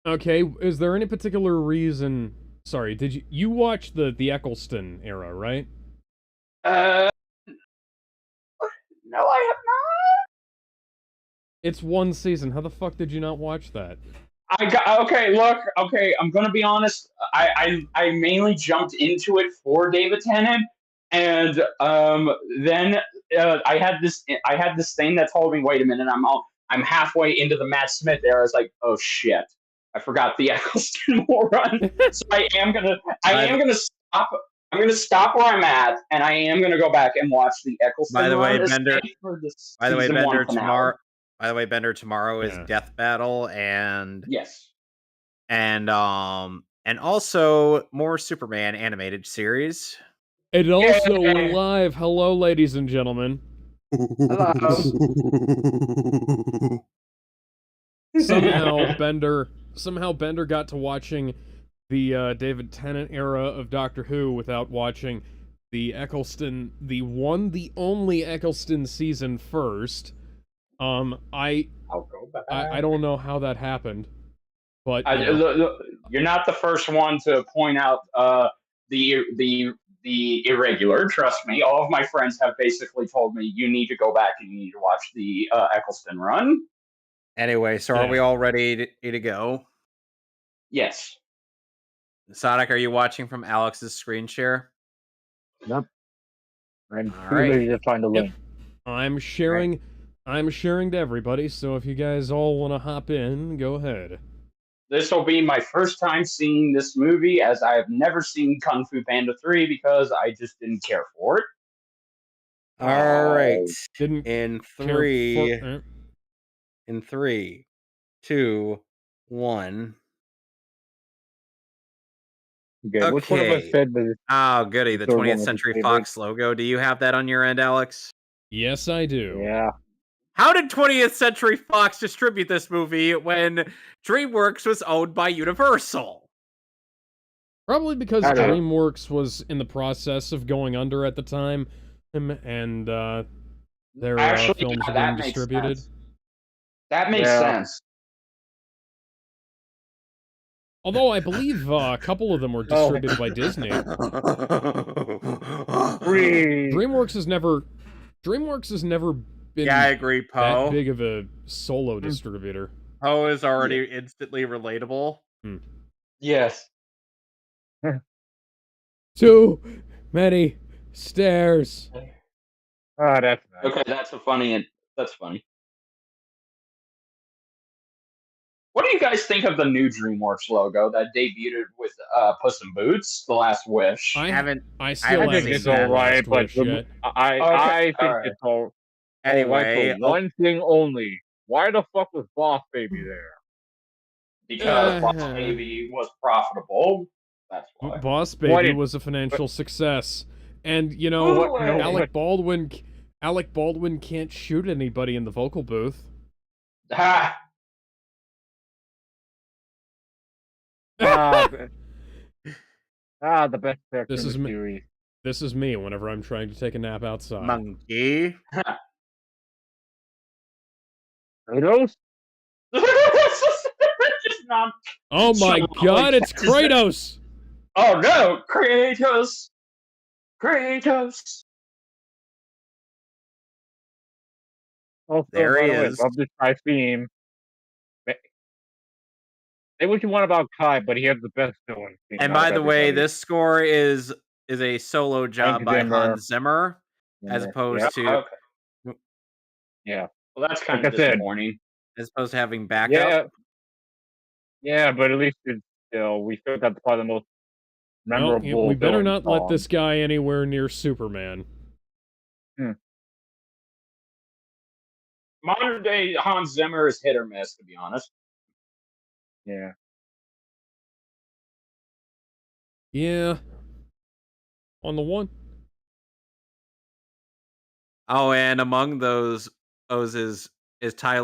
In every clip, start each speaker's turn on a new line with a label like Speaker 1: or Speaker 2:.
Speaker 1: Okay, is there any particular reason? Sorry, did you watch the Eccleston era, right?
Speaker 2: Uh, no, I have
Speaker 1: It's one season. How the fuck did you not watch that?
Speaker 2: I got okay. Look, okay. I'm gonna be honest. I mainly jumped into it for David Tennant, and then I had this thing that told me, wait a minute, I'm halfway into the Matt Smith era. I was like, oh shit, I forgot the Eccleston run. So I
Speaker 3: By
Speaker 2: am
Speaker 3: the,
Speaker 2: gonna stop. I'm gonna stop where I'm at, and I am gonna go back and watch the
Speaker 3: by
Speaker 2: Eccleston
Speaker 3: the way,
Speaker 2: run,
Speaker 3: Bender.
Speaker 2: especially for the
Speaker 3: By the way,
Speaker 2: season one
Speaker 3: Bender
Speaker 2: finale.
Speaker 3: tomorrow. By the way, Bender tomorrow is
Speaker 1: Yeah.
Speaker 3: Death Battle
Speaker 2: Yes.
Speaker 3: and also more Superman animated series.
Speaker 1: And also, we're
Speaker 2: Yay!
Speaker 1: live. Hello, ladies and gentlemen.
Speaker 2: Hello.
Speaker 1: Somehow Bender got to watching the David Tennant era of Doctor Who without watching the Eccleston, the only Eccleston season first. I
Speaker 2: I'll go back.
Speaker 1: I don't know how that happened, but
Speaker 2: You're not the first one to point out the irregular. Trust me, all of my friends have basically told me you need to go back and you need to watch the Eccleston run.
Speaker 3: Anyway, so are we all ready to go?
Speaker 2: Yes.
Speaker 3: Sonic, are you watching from Alex's screen share?
Speaker 4: Nope. I'm
Speaker 3: All
Speaker 4: too
Speaker 3: right.
Speaker 4: lazy to find a
Speaker 1: Yep.
Speaker 4: link.
Speaker 1: I'm sharing to everybody. So if you guys all want to hop in, go ahead.
Speaker 2: This will be my first time seeing this movie, as I have never seen Kung Fu Panda 3 because I just didn't care for it.
Speaker 3: All right.
Speaker 1: Didn't
Speaker 3: In
Speaker 1: care
Speaker 3: three,
Speaker 1: for-
Speaker 3: in 3, 2, 1.
Speaker 4: Okay, which one of us
Speaker 3: Okay.
Speaker 4: said that?
Speaker 3: Oh, goody. The
Speaker 4: third one
Speaker 3: 20th
Speaker 4: was his
Speaker 3: Century
Speaker 4: favorite?
Speaker 3: Fox logo. Do you have that on your end, Alex?
Speaker 1: Yes, I do.
Speaker 4: Yeah.
Speaker 3: How did 20th Century Fox distribute this movie when DreamWorks was owned by Universal?
Speaker 1: Probably because
Speaker 4: I don't know.
Speaker 1: DreamWorks was in the process of going under at the time, and their
Speaker 2: Actually,
Speaker 1: films
Speaker 2: yeah,
Speaker 1: were
Speaker 2: that
Speaker 1: being
Speaker 2: makes
Speaker 1: distributed.
Speaker 2: sense. That makes
Speaker 4: Yeah.
Speaker 2: sense.
Speaker 1: Although I believe a couple of them were distributed by Disney. DreamWorks has never been
Speaker 3: Yeah, I agree,
Speaker 1: that
Speaker 3: Poe.
Speaker 1: big of a solo distributor.
Speaker 3: Poe is already instantly relatable.
Speaker 2: Yes.
Speaker 1: Too many stairs.
Speaker 4: Ah, that's nice.
Speaker 2: Okay, that's funny. What do you guys think of the new DreamWorks logo that debuted with Puss in Boots: The Last Wish?
Speaker 1: I
Speaker 3: haven't.
Speaker 1: I still
Speaker 3: haven't
Speaker 4: I think
Speaker 1: haven't
Speaker 4: it's
Speaker 1: seen
Speaker 3: that
Speaker 4: all right,
Speaker 1: Last
Speaker 4: but
Speaker 1: Wish yet.
Speaker 4: I think
Speaker 2: Alright.
Speaker 4: it's all
Speaker 3: Anyway,
Speaker 4: right for one thing only. Why the fuck was Boss Baby there?
Speaker 2: Because Boss Baby was profitable. That's why.
Speaker 1: Boss
Speaker 4: Why
Speaker 1: Baby
Speaker 4: did-
Speaker 1: was a financial success, and you
Speaker 2: Oh,
Speaker 1: know
Speaker 2: what- no,
Speaker 1: Alec Baldwin can't shoot anybody in the vocal booth.
Speaker 2: Ha!
Speaker 4: the best character
Speaker 1: This
Speaker 4: in
Speaker 1: is
Speaker 4: the
Speaker 1: me.
Speaker 4: series.
Speaker 1: This is me whenever I'm trying to take a nap outside.
Speaker 3: monkey.
Speaker 4: Kratos?
Speaker 2: Just not.
Speaker 1: Oh my
Speaker 2: So,
Speaker 1: god,
Speaker 2: like,
Speaker 1: it's Kratos!
Speaker 2: Oh no, Kratos! Kratos!
Speaker 4: Also,
Speaker 3: There
Speaker 4: by
Speaker 3: he
Speaker 4: the way,
Speaker 3: is.
Speaker 4: love this Kai theme. Say what you want about Kai, but he has the best villain theme.
Speaker 3: And
Speaker 4: out
Speaker 3: by
Speaker 4: of
Speaker 3: the way,
Speaker 4: everybody.
Speaker 3: this score is a solo job by
Speaker 4: Zimmer.
Speaker 3: Hans Zimmer, as opposed to
Speaker 2: Okay.
Speaker 4: Yeah.
Speaker 2: Well, that's kind
Speaker 4: Like
Speaker 2: of
Speaker 4: I said.
Speaker 2: disappointing.
Speaker 3: having backup.
Speaker 4: Yeah, but at least it's still we still got probably the most
Speaker 1: Well,
Speaker 4: memorable.
Speaker 1: we better
Speaker 4: villain
Speaker 1: not let
Speaker 4: song.
Speaker 1: this guy anywhere near Superman.
Speaker 2: Modern day Hans Zimmer is hit or miss, to be honest.
Speaker 4: Yeah.
Speaker 1: Yeah. On the one.
Speaker 3: Oh, and among those is Tai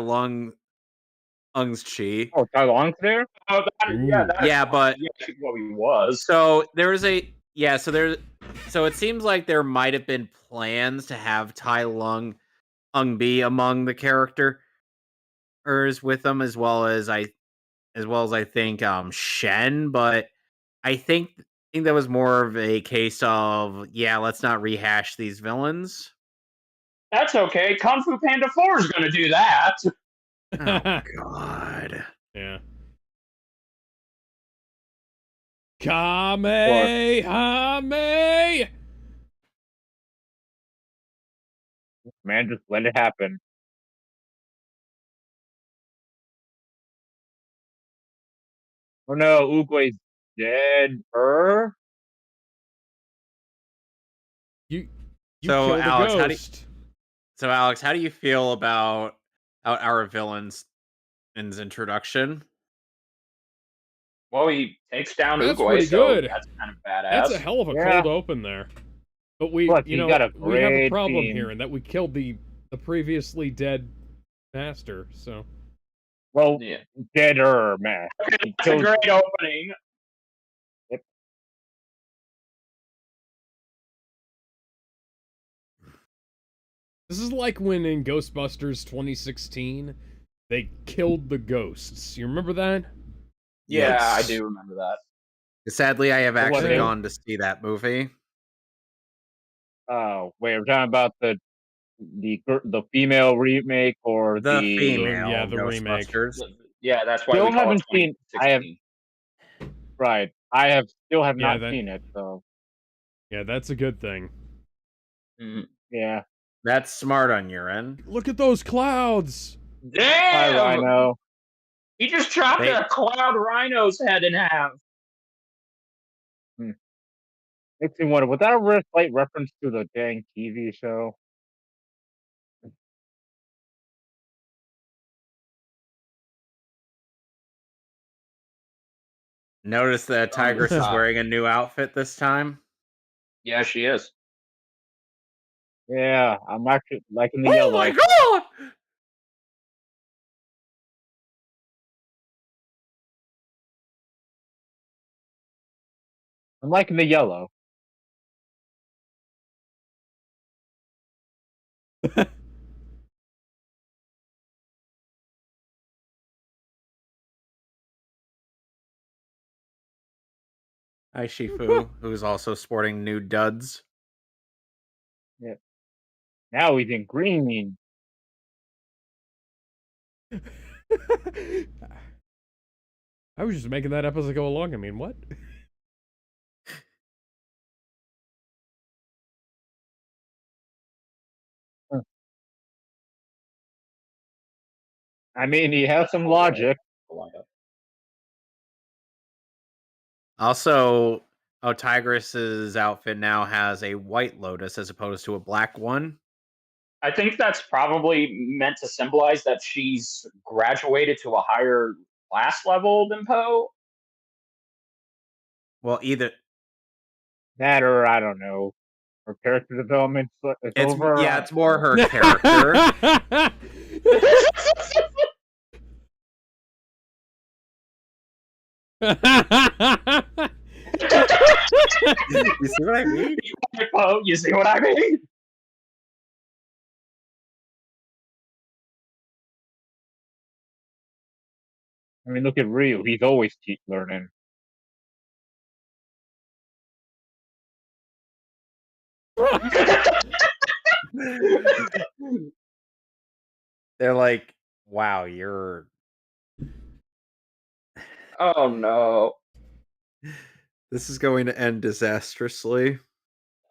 Speaker 3: Ung's Chi.
Speaker 4: Oh, Tai Long's there?
Speaker 2: Oh,
Speaker 3: Yeah, but
Speaker 2: what he was.
Speaker 3: so there's so it seems like there might have been plans to have Ung be among the characters with them, as well as as well as I think Shen, but I think that was more of a case of let's not rehash these villains.
Speaker 2: That's okay. Kung Fu Panda 4 is going to do that.
Speaker 3: Oh God.
Speaker 1: Yeah. Kamehame!
Speaker 4: Man, just let it happen. Oh no, Uguay's dead.
Speaker 1: You
Speaker 3: So,
Speaker 1: killed
Speaker 3: Alex,
Speaker 1: a ghost.
Speaker 3: Alex, how do you feel about our villains in his introduction?
Speaker 2: Well, he takes down
Speaker 1: That's
Speaker 2: Uguay,
Speaker 1: pretty
Speaker 2: so
Speaker 1: good.
Speaker 2: that's kind of badass.
Speaker 1: That's a hell of a
Speaker 4: Yeah.
Speaker 1: cold open there. But we,
Speaker 4: Plus,
Speaker 1: you
Speaker 4: he
Speaker 1: know,
Speaker 4: got a
Speaker 1: we have a
Speaker 4: great
Speaker 1: problem
Speaker 4: team.
Speaker 1: here in that we killed the previously dead master. So
Speaker 4: Well,
Speaker 2: Yeah.
Speaker 4: deader, man.
Speaker 2: Okay,
Speaker 4: He
Speaker 2: that's a
Speaker 4: killed-
Speaker 2: great opening.
Speaker 1: this is like when in Ghostbusters 2016 they killed the ghosts. You remember that?
Speaker 2: Yeah, I
Speaker 3: Yes.
Speaker 2: do remember that.
Speaker 3: Sadly, I have
Speaker 4: What
Speaker 3: actually
Speaker 1: they-
Speaker 3: gone to see that movie.
Speaker 4: Oh, wait, we're talking about the female remake or
Speaker 3: The
Speaker 4: the
Speaker 3: female
Speaker 1: yeah, the remake.
Speaker 3: Ghostbusters.
Speaker 2: Yeah, that's why
Speaker 4: Still
Speaker 2: we call
Speaker 4: haven't
Speaker 2: it
Speaker 4: seen- I have-
Speaker 2: 2016.
Speaker 4: Right. I still have
Speaker 1: Yeah,
Speaker 4: not
Speaker 1: that-
Speaker 4: seen it, so
Speaker 1: Yeah, that's a good thing.
Speaker 2: Mhm.
Speaker 4: yeah.
Speaker 3: That's smart on your end.
Speaker 1: Look at those clouds.
Speaker 4: Hi,
Speaker 2: Damn!
Speaker 4: Rhino.
Speaker 2: He just chopped
Speaker 3: They-
Speaker 2: a cloud rhino's head in half.
Speaker 4: Makes me wonder, was that a slight reference to the dang TV show?
Speaker 3: Notice that Tigress is
Speaker 2: stop.
Speaker 3: wearing a new outfit this time.
Speaker 2: Yeah, she is.
Speaker 4: Yeah, I'm actually liking the
Speaker 3: Oh
Speaker 4: yellow.
Speaker 3: my God!
Speaker 4: I'm liking the yellow.
Speaker 3: Hi, Shifu, who's also sporting new duds.
Speaker 4: Now he's in green.
Speaker 1: I was just making that up as I go along. I mean, what?
Speaker 4: I mean, he has some logic.
Speaker 3: Also, Tigress's outfit now has a white lotus as opposed to a black one.
Speaker 2: I think that's probably meant to symbolize that she's graduated to a higher class level than Poe.
Speaker 3: Well, either
Speaker 4: That or I don't know. Her character development is over.
Speaker 3: it's more her character. You see what I mean?
Speaker 2: Poe, you see what I mean?
Speaker 4: I mean, look at Ryu. He's always keep learning.
Speaker 3: They're like, wow, you're.
Speaker 2: Oh no.
Speaker 3: This is going to end disastrously.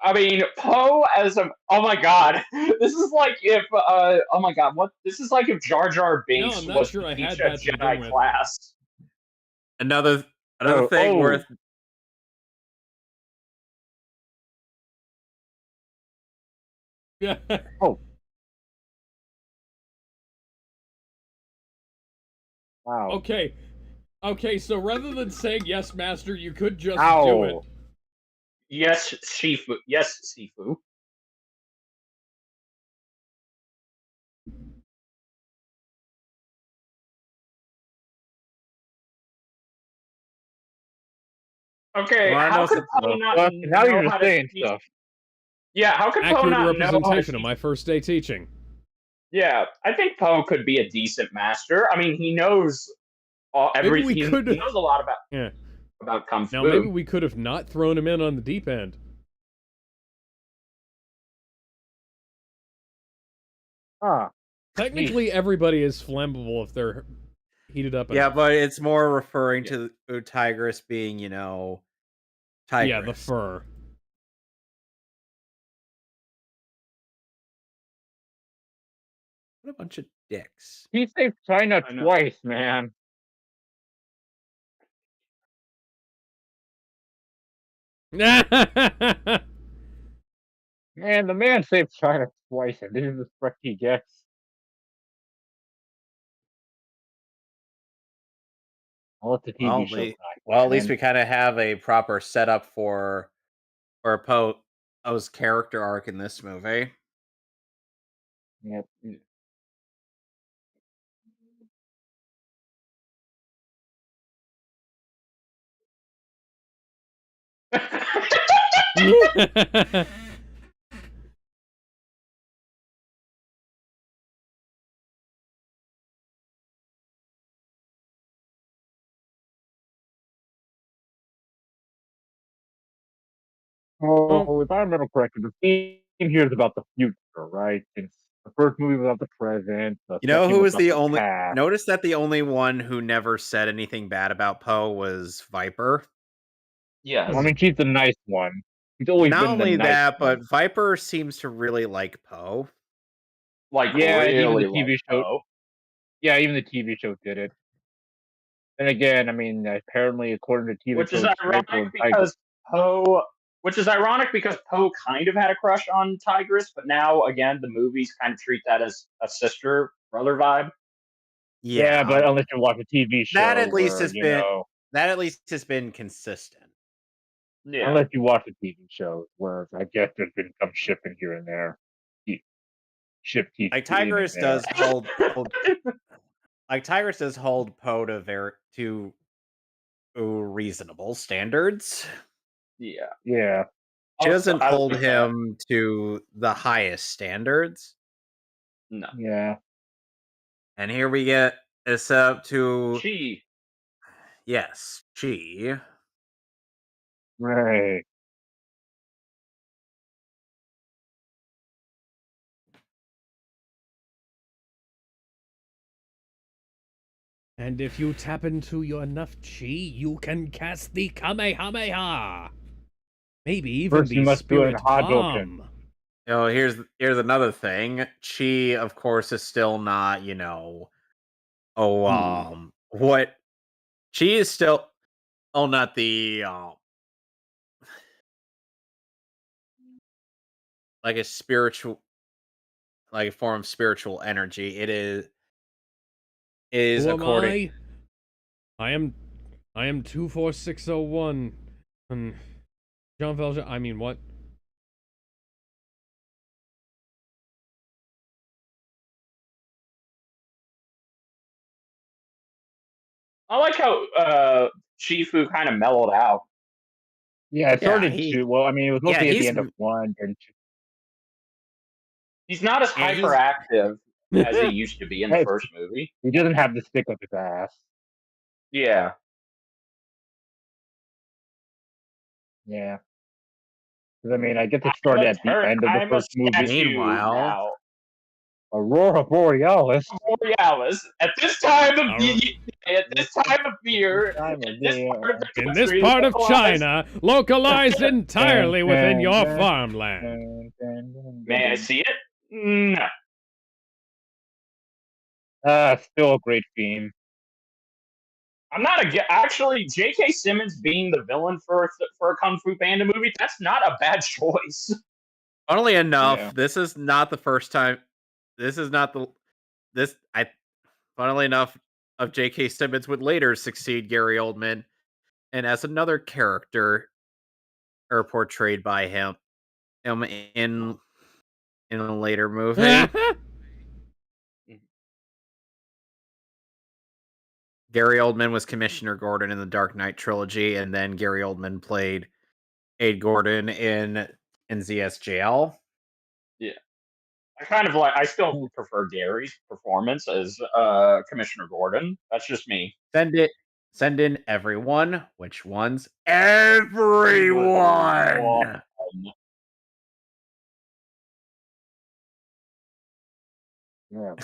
Speaker 2: I mean, Poe as a oh my god, this is like if oh my god, what this is like if Jar Jar Binks
Speaker 1: I'm not
Speaker 2: was
Speaker 1: sure
Speaker 2: to
Speaker 1: I
Speaker 2: teach
Speaker 1: had
Speaker 2: a
Speaker 1: that to begin
Speaker 2: Jedi
Speaker 1: with.
Speaker 2: class.
Speaker 3: Another
Speaker 4: Oh,
Speaker 3: thing
Speaker 4: oh.
Speaker 3: worth.
Speaker 1: Yeah.
Speaker 4: Wow.
Speaker 1: Okay. Okay, so rather than saying yes, master, you could just do
Speaker 4: Ow.
Speaker 1: it.
Speaker 2: Yes, Shifu. Yes, Sifu. Okay,
Speaker 3: Well, I
Speaker 2: how
Speaker 3: know
Speaker 2: could
Speaker 3: some-
Speaker 2: Poe not
Speaker 4: Well, now
Speaker 2: know
Speaker 4: you're
Speaker 2: how
Speaker 4: just
Speaker 2: to
Speaker 4: saying
Speaker 2: teach-
Speaker 4: stuff.
Speaker 2: Yeah, how could Poe
Speaker 1: Accurate
Speaker 2: not know how
Speaker 1: representation
Speaker 2: to
Speaker 1: of my first day teaching.
Speaker 2: Yeah, I think Poe could be a decent master. I mean, he knows
Speaker 1: Maybe we
Speaker 2: he
Speaker 1: could.
Speaker 2: knows a lot
Speaker 1: Yeah.
Speaker 2: about kung fu.
Speaker 1: Now maybe we could have not thrown him in on the deep end.
Speaker 4: Ah,
Speaker 1: Technically, everybody is flammable if they're heated up.
Speaker 3: Yeah,
Speaker 1: enough.
Speaker 3: but it's more referring to Tigress being, Tigress.
Speaker 1: Yeah, the fur.
Speaker 3: What a bunch of dicks.
Speaker 4: he saved China
Speaker 2: I know.
Speaker 4: twice, man. Man, the man saved China twice, and this is the threat he gets. I'll let the TV show die.
Speaker 3: Well, at least we kind of have a proper setup for Poe's character arc in this movie.
Speaker 4: Yep. Oh, if I remember correctly, the theme here is about the future, right? Since the first movie was about the present, the
Speaker 3: You know
Speaker 4: second
Speaker 3: who
Speaker 4: was
Speaker 3: was the
Speaker 4: about
Speaker 3: only?
Speaker 4: past.
Speaker 3: Notice that the only one who never said anything bad about Poe was Viper.
Speaker 2: Yes.
Speaker 4: I mean, she's the nice one. She's always
Speaker 3: Not
Speaker 4: been the
Speaker 3: only
Speaker 4: nice
Speaker 3: that,
Speaker 4: one.
Speaker 3: but Viper seems to really like Poe.
Speaker 2: Like,
Speaker 4: Yeah, even
Speaker 2: really
Speaker 4: the TV
Speaker 2: like
Speaker 4: show.
Speaker 2: Poe.
Speaker 4: Yeah, even the TV show did it. And again, I mean, apparently, according to TV
Speaker 2: Which is
Speaker 4: shows,
Speaker 2: ironic because Poe. Which is ironic because Poe kind of had a crush on Tigress, but now again the movies kind of treat that as a sister brother vibe.
Speaker 4: Yeah, but unless you watch a TV show,
Speaker 3: that at least
Speaker 4: where,
Speaker 3: has been that at least has been consistent.
Speaker 2: Yeah.
Speaker 4: Unless you watch a TV show, where I guess there's been some shipping here and there. Ship keeps
Speaker 3: Like
Speaker 4: getting in
Speaker 3: Tigress
Speaker 4: there.
Speaker 3: does like Tigress does hold Poe to reasonable standards.
Speaker 2: Yeah.
Speaker 4: Yeah.
Speaker 3: She
Speaker 2: Also,
Speaker 3: doesn't
Speaker 2: I
Speaker 3: hold
Speaker 2: like that.
Speaker 3: him to the highest standards.
Speaker 2: No.
Speaker 4: Yeah.
Speaker 3: And here we get a setup to
Speaker 2: She.
Speaker 3: yes, she.
Speaker 4: Right.
Speaker 1: And if you tap into your enough chi, you can cast the Kamehameha. Maybe even
Speaker 4: First, you
Speaker 1: the
Speaker 4: must do it in
Speaker 1: Spirit
Speaker 4: Hadouken.
Speaker 1: Bomb.
Speaker 3: Here's another thing. Chi, of course, is still not, what Chi is still not the like a spiritual, like a form of spiritual energy. It is
Speaker 1: Who
Speaker 3: according.
Speaker 1: am I am 24601. And Jean Valjean. I mean, what?
Speaker 2: I like how Shifu kind of mellowed out.
Speaker 4: Yeah, it
Speaker 3: Yeah,
Speaker 4: started
Speaker 3: he-
Speaker 4: to. Well, I mean, it was mostly at the
Speaker 3: he's-
Speaker 4: end of one. And
Speaker 2: He's not as
Speaker 3: Yeah, he's-
Speaker 2: hyperactive as he used to be in the first movie.
Speaker 4: he doesn't have the stick up his ass.
Speaker 2: Yeah.
Speaker 4: Yeah. 'Cause, I mean, I get to start at the end of the first movie.
Speaker 3: Meanwhile-
Speaker 2: now.
Speaker 4: Aurora Borealis.
Speaker 2: Borealis. At this time of
Speaker 1: Aurora-
Speaker 2: at this time of year,
Speaker 1: In this part of China, localized entirely within your farmland.
Speaker 2: May I see it? No.
Speaker 4: Still a great theme.
Speaker 2: I'm not actually J.K. Simmons being the villain for a Kung Fu Panda movie. That's not a bad choice.
Speaker 3: Funnily enough,
Speaker 4: Yeah.
Speaker 3: this is not the first time. Funnily enough, of J.K. Simmons would later succeed Gary Oldman, and as another character, or portrayed by him in a later movie. Gary Oldman was Commissioner Gordon in the Dark Knight trilogy, and then Gary Oldman played Abe Gordon in ZSJL.
Speaker 2: Yeah. I still prefer Gary's performance as Commissioner Gordon. That's just me.
Speaker 3: Send in everyone. Which ones? Everyone.
Speaker 4: Yeah.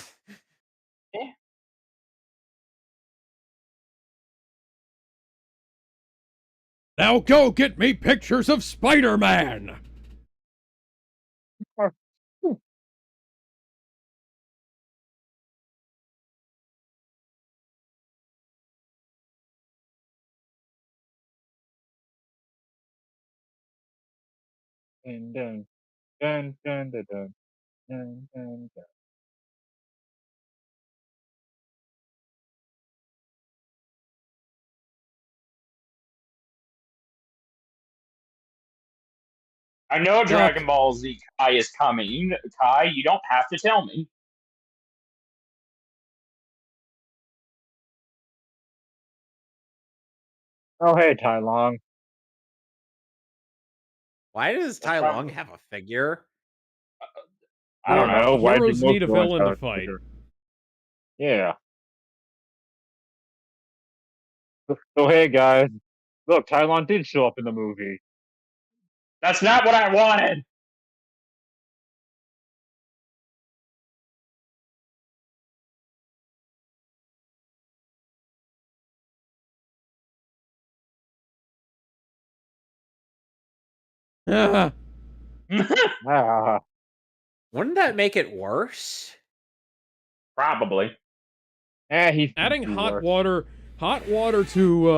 Speaker 1: Now go get me pictures of Spider-Man!
Speaker 4: Dun, dun, dun, dun, dun, dun, dun, dun, dun.
Speaker 2: I know
Speaker 1: Look.
Speaker 2: Dragon Ball Z Kai is coming. Kai, you don't have to tell me.
Speaker 4: Oh, hey, Tai Long.
Speaker 3: Why does Tai
Speaker 2: prob-
Speaker 3: Long have a figure?
Speaker 4: I don't know. Why do
Speaker 1: Heroes
Speaker 4: most
Speaker 1: need a
Speaker 4: villains
Speaker 1: villain to
Speaker 4: have a
Speaker 1: fight.
Speaker 4: figure? Yeah. So, hey, guys. Look, Tai Long did show up in the movie.
Speaker 2: That's not what I wanted.
Speaker 1: Ah,
Speaker 4: Ah,
Speaker 3: Wouldn't that make it worse?
Speaker 2: Probably.
Speaker 4: he's
Speaker 1: adding
Speaker 4: too
Speaker 1: hot
Speaker 4: worse.
Speaker 1: water to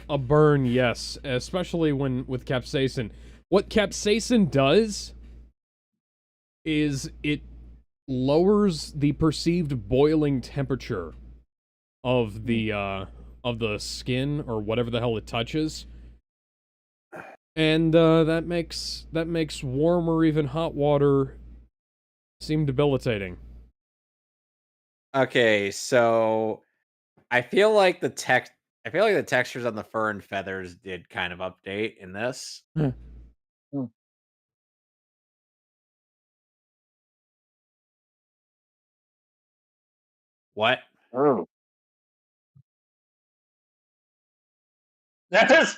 Speaker 1: a burn, yes, especially when with capsaicin. What capsaicin does is it lowers the perceived boiling temperature of the skin or whatever the hell it touches. And that makes warm or even hot water seem debilitating.
Speaker 3: Okay, so I feel like the textures on the fur and feathers did kind of update in this.
Speaker 4: Hmm.
Speaker 3: What?
Speaker 4: Oh.
Speaker 2: That is.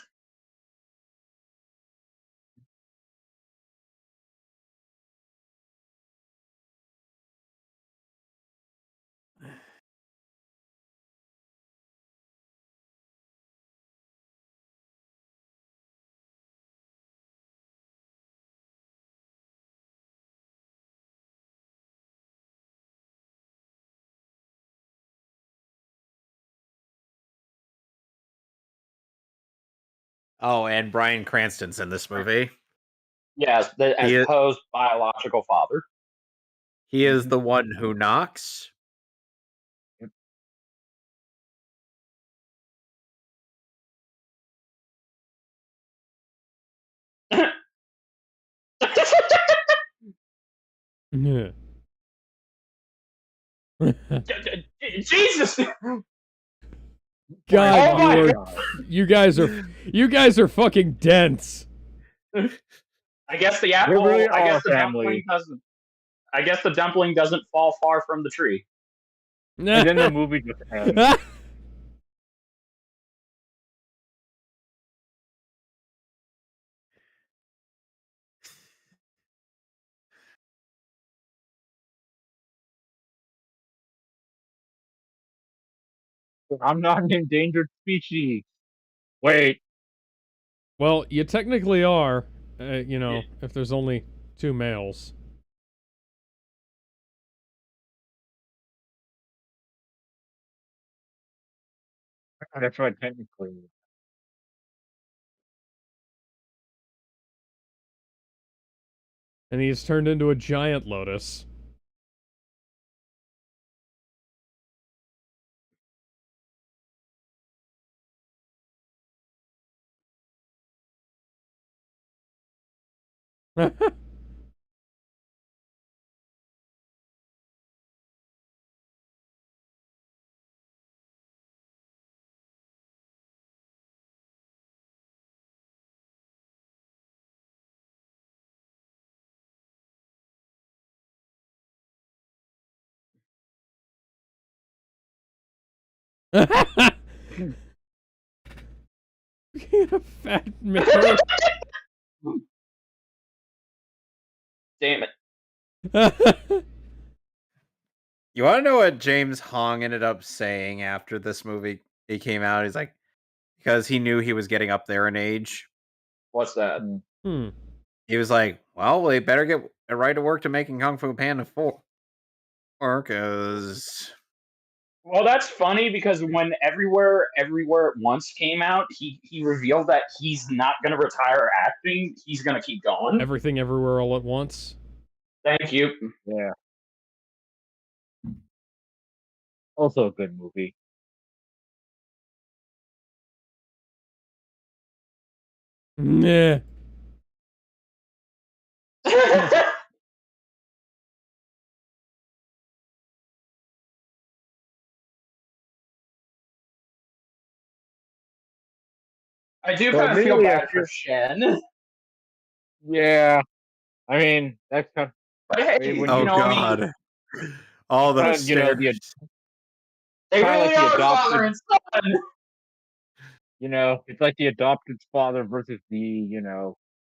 Speaker 3: Oh, and Bryan Cranston's in this movie.
Speaker 2: Yes, as
Speaker 3: He is,
Speaker 2: Poe's biological father.
Speaker 3: he is the one who knocks.
Speaker 1: Yeah.
Speaker 2: Jesus!
Speaker 1: God,
Speaker 2: Oh my
Speaker 1: you guys are fucking dense.
Speaker 2: I guess the
Speaker 4: We
Speaker 2: apple.
Speaker 4: really
Speaker 2: I guess
Speaker 4: are
Speaker 2: the
Speaker 4: family.
Speaker 2: dumpling doesn't. I guess the dumpling doesn't fall far from the tree.
Speaker 4: And then the movie just ends. I'm not an endangered species. Wait.
Speaker 1: Well, you technically are, if there's only 2 males.
Speaker 4: That's right, technically.
Speaker 1: And he's turned into a giant lotus. Being a fat man.
Speaker 2: Damn it.
Speaker 3: You want to know what James Hong ended up saying after this movie he came out? He's like, because he knew he was getting up there in age.
Speaker 2: What's that?
Speaker 1: Hmm.
Speaker 3: He was like, well, we better get right to work to making Kung Fu Panda 4. Because
Speaker 2: Well, that's funny because when Everywhere at Once came out, he revealed that he's not going to retire acting. He's going to keep going.
Speaker 1: Everything Everywhere All at Once.
Speaker 2: Thank you.
Speaker 4: Yeah. Also a good movie.
Speaker 1: Nah.
Speaker 2: I do
Speaker 4: So
Speaker 2: kind of feel
Speaker 4: immediately
Speaker 2: bad
Speaker 4: after-
Speaker 2: for Shen.
Speaker 4: Yeah. I mean, that's kind of,
Speaker 2: But hey,
Speaker 4: When
Speaker 2: you
Speaker 4: you-
Speaker 3: oh
Speaker 2: know, I
Speaker 3: god,
Speaker 2: mean,
Speaker 3: all those
Speaker 4: you know,
Speaker 3: stairs.
Speaker 2: they
Speaker 4: kinda
Speaker 2: really
Speaker 4: like the
Speaker 2: are
Speaker 4: adopted-
Speaker 2: father and son.
Speaker 4: it's like the adopted father versus the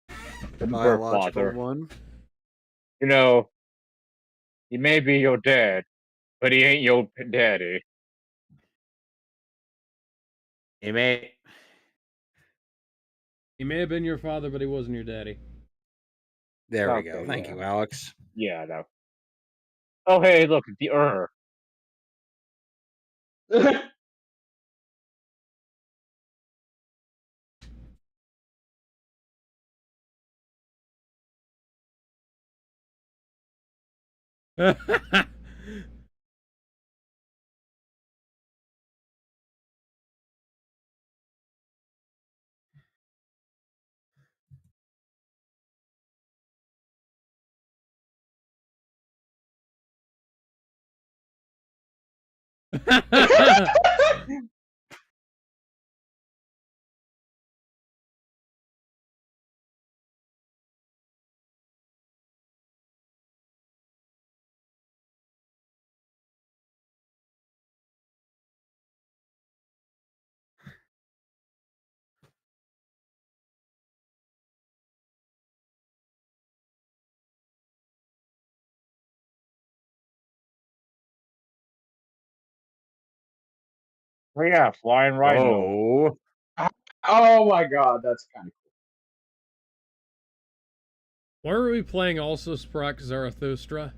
Speaker 4: birth
Speaker 3: Biological
Speaker 4: father.
Speaker 3: one.
Speaker 4: He may be your dad, but he ain't your daddy.
Speaker 3: He may.
Speaker 1: He may have been your father, but he wasn't your daddy.
Speaker 3: There we
Speaker 4: Okay,
Speaker 3: go. Thank
Speaker 4: yeah.
Speaker 3: you, Alex.
Speaker 4: Yeah, no. Oh, hey, look, the Oh yeah, flying rhino.
Speaker 3: Oh,
Speaker 2: Oh my god, that's kind of
Speaker 1: Why are we playing Also Sprach Zarathustra?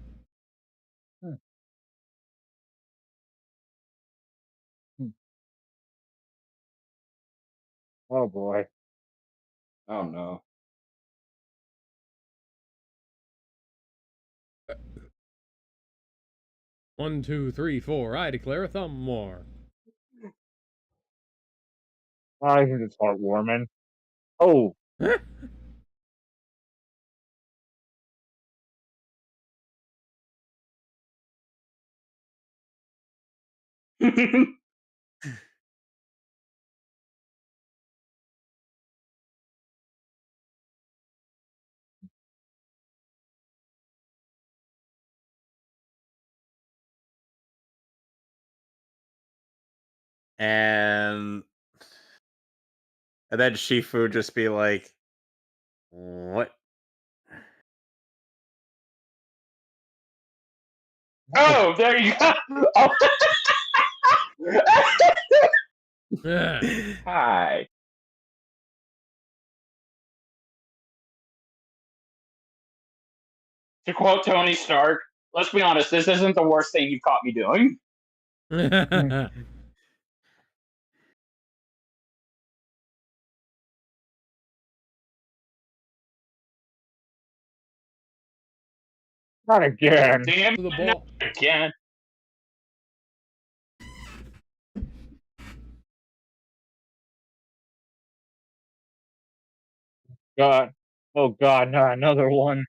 Speaker 4: Oh boy.
Speaker 2: cool. Oh no.
Speaker 1: One, two, three, four. I declare a thumb war.
Speaker 4: I think it's heartwarming. Oh,
Speaker 3: and then Shifu just be like, "What?"
Speaker 2: Oh, there you go. Oh.
Speaker 1: Yeah.
Speaker 2: Hi. To quote Tony Stark, let's be honest, this isn't the worst thing you've caught me doing.
Speaker 4: not again.
Speaker 2: Damn
Speaker 1: To the
Speaker 2: it,
Speaker 1: ball.
Speaker 2: not again.
Speaker 4: God. Oh god, not another one.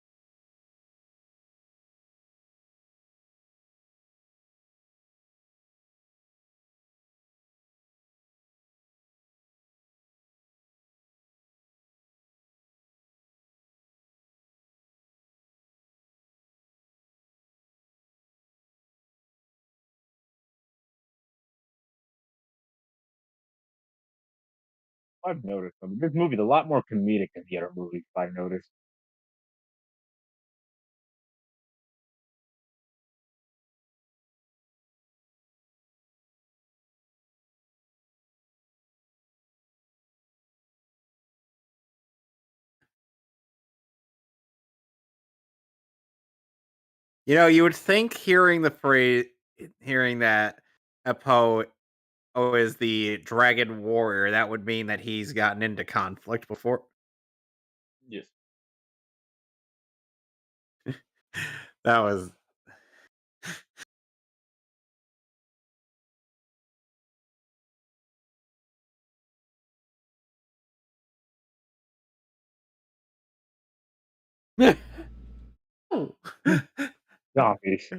Speaker 4: I've noticed. This movie's a lot more comedic than the other movies. I've noticed.
Speaker 3: You would think hearing that Poe is the dragon warrior, that would mean that he's gotten into conflict before.
Speaker 2: Yes.
Speaker 3: That was
Speaker 4: Zombies.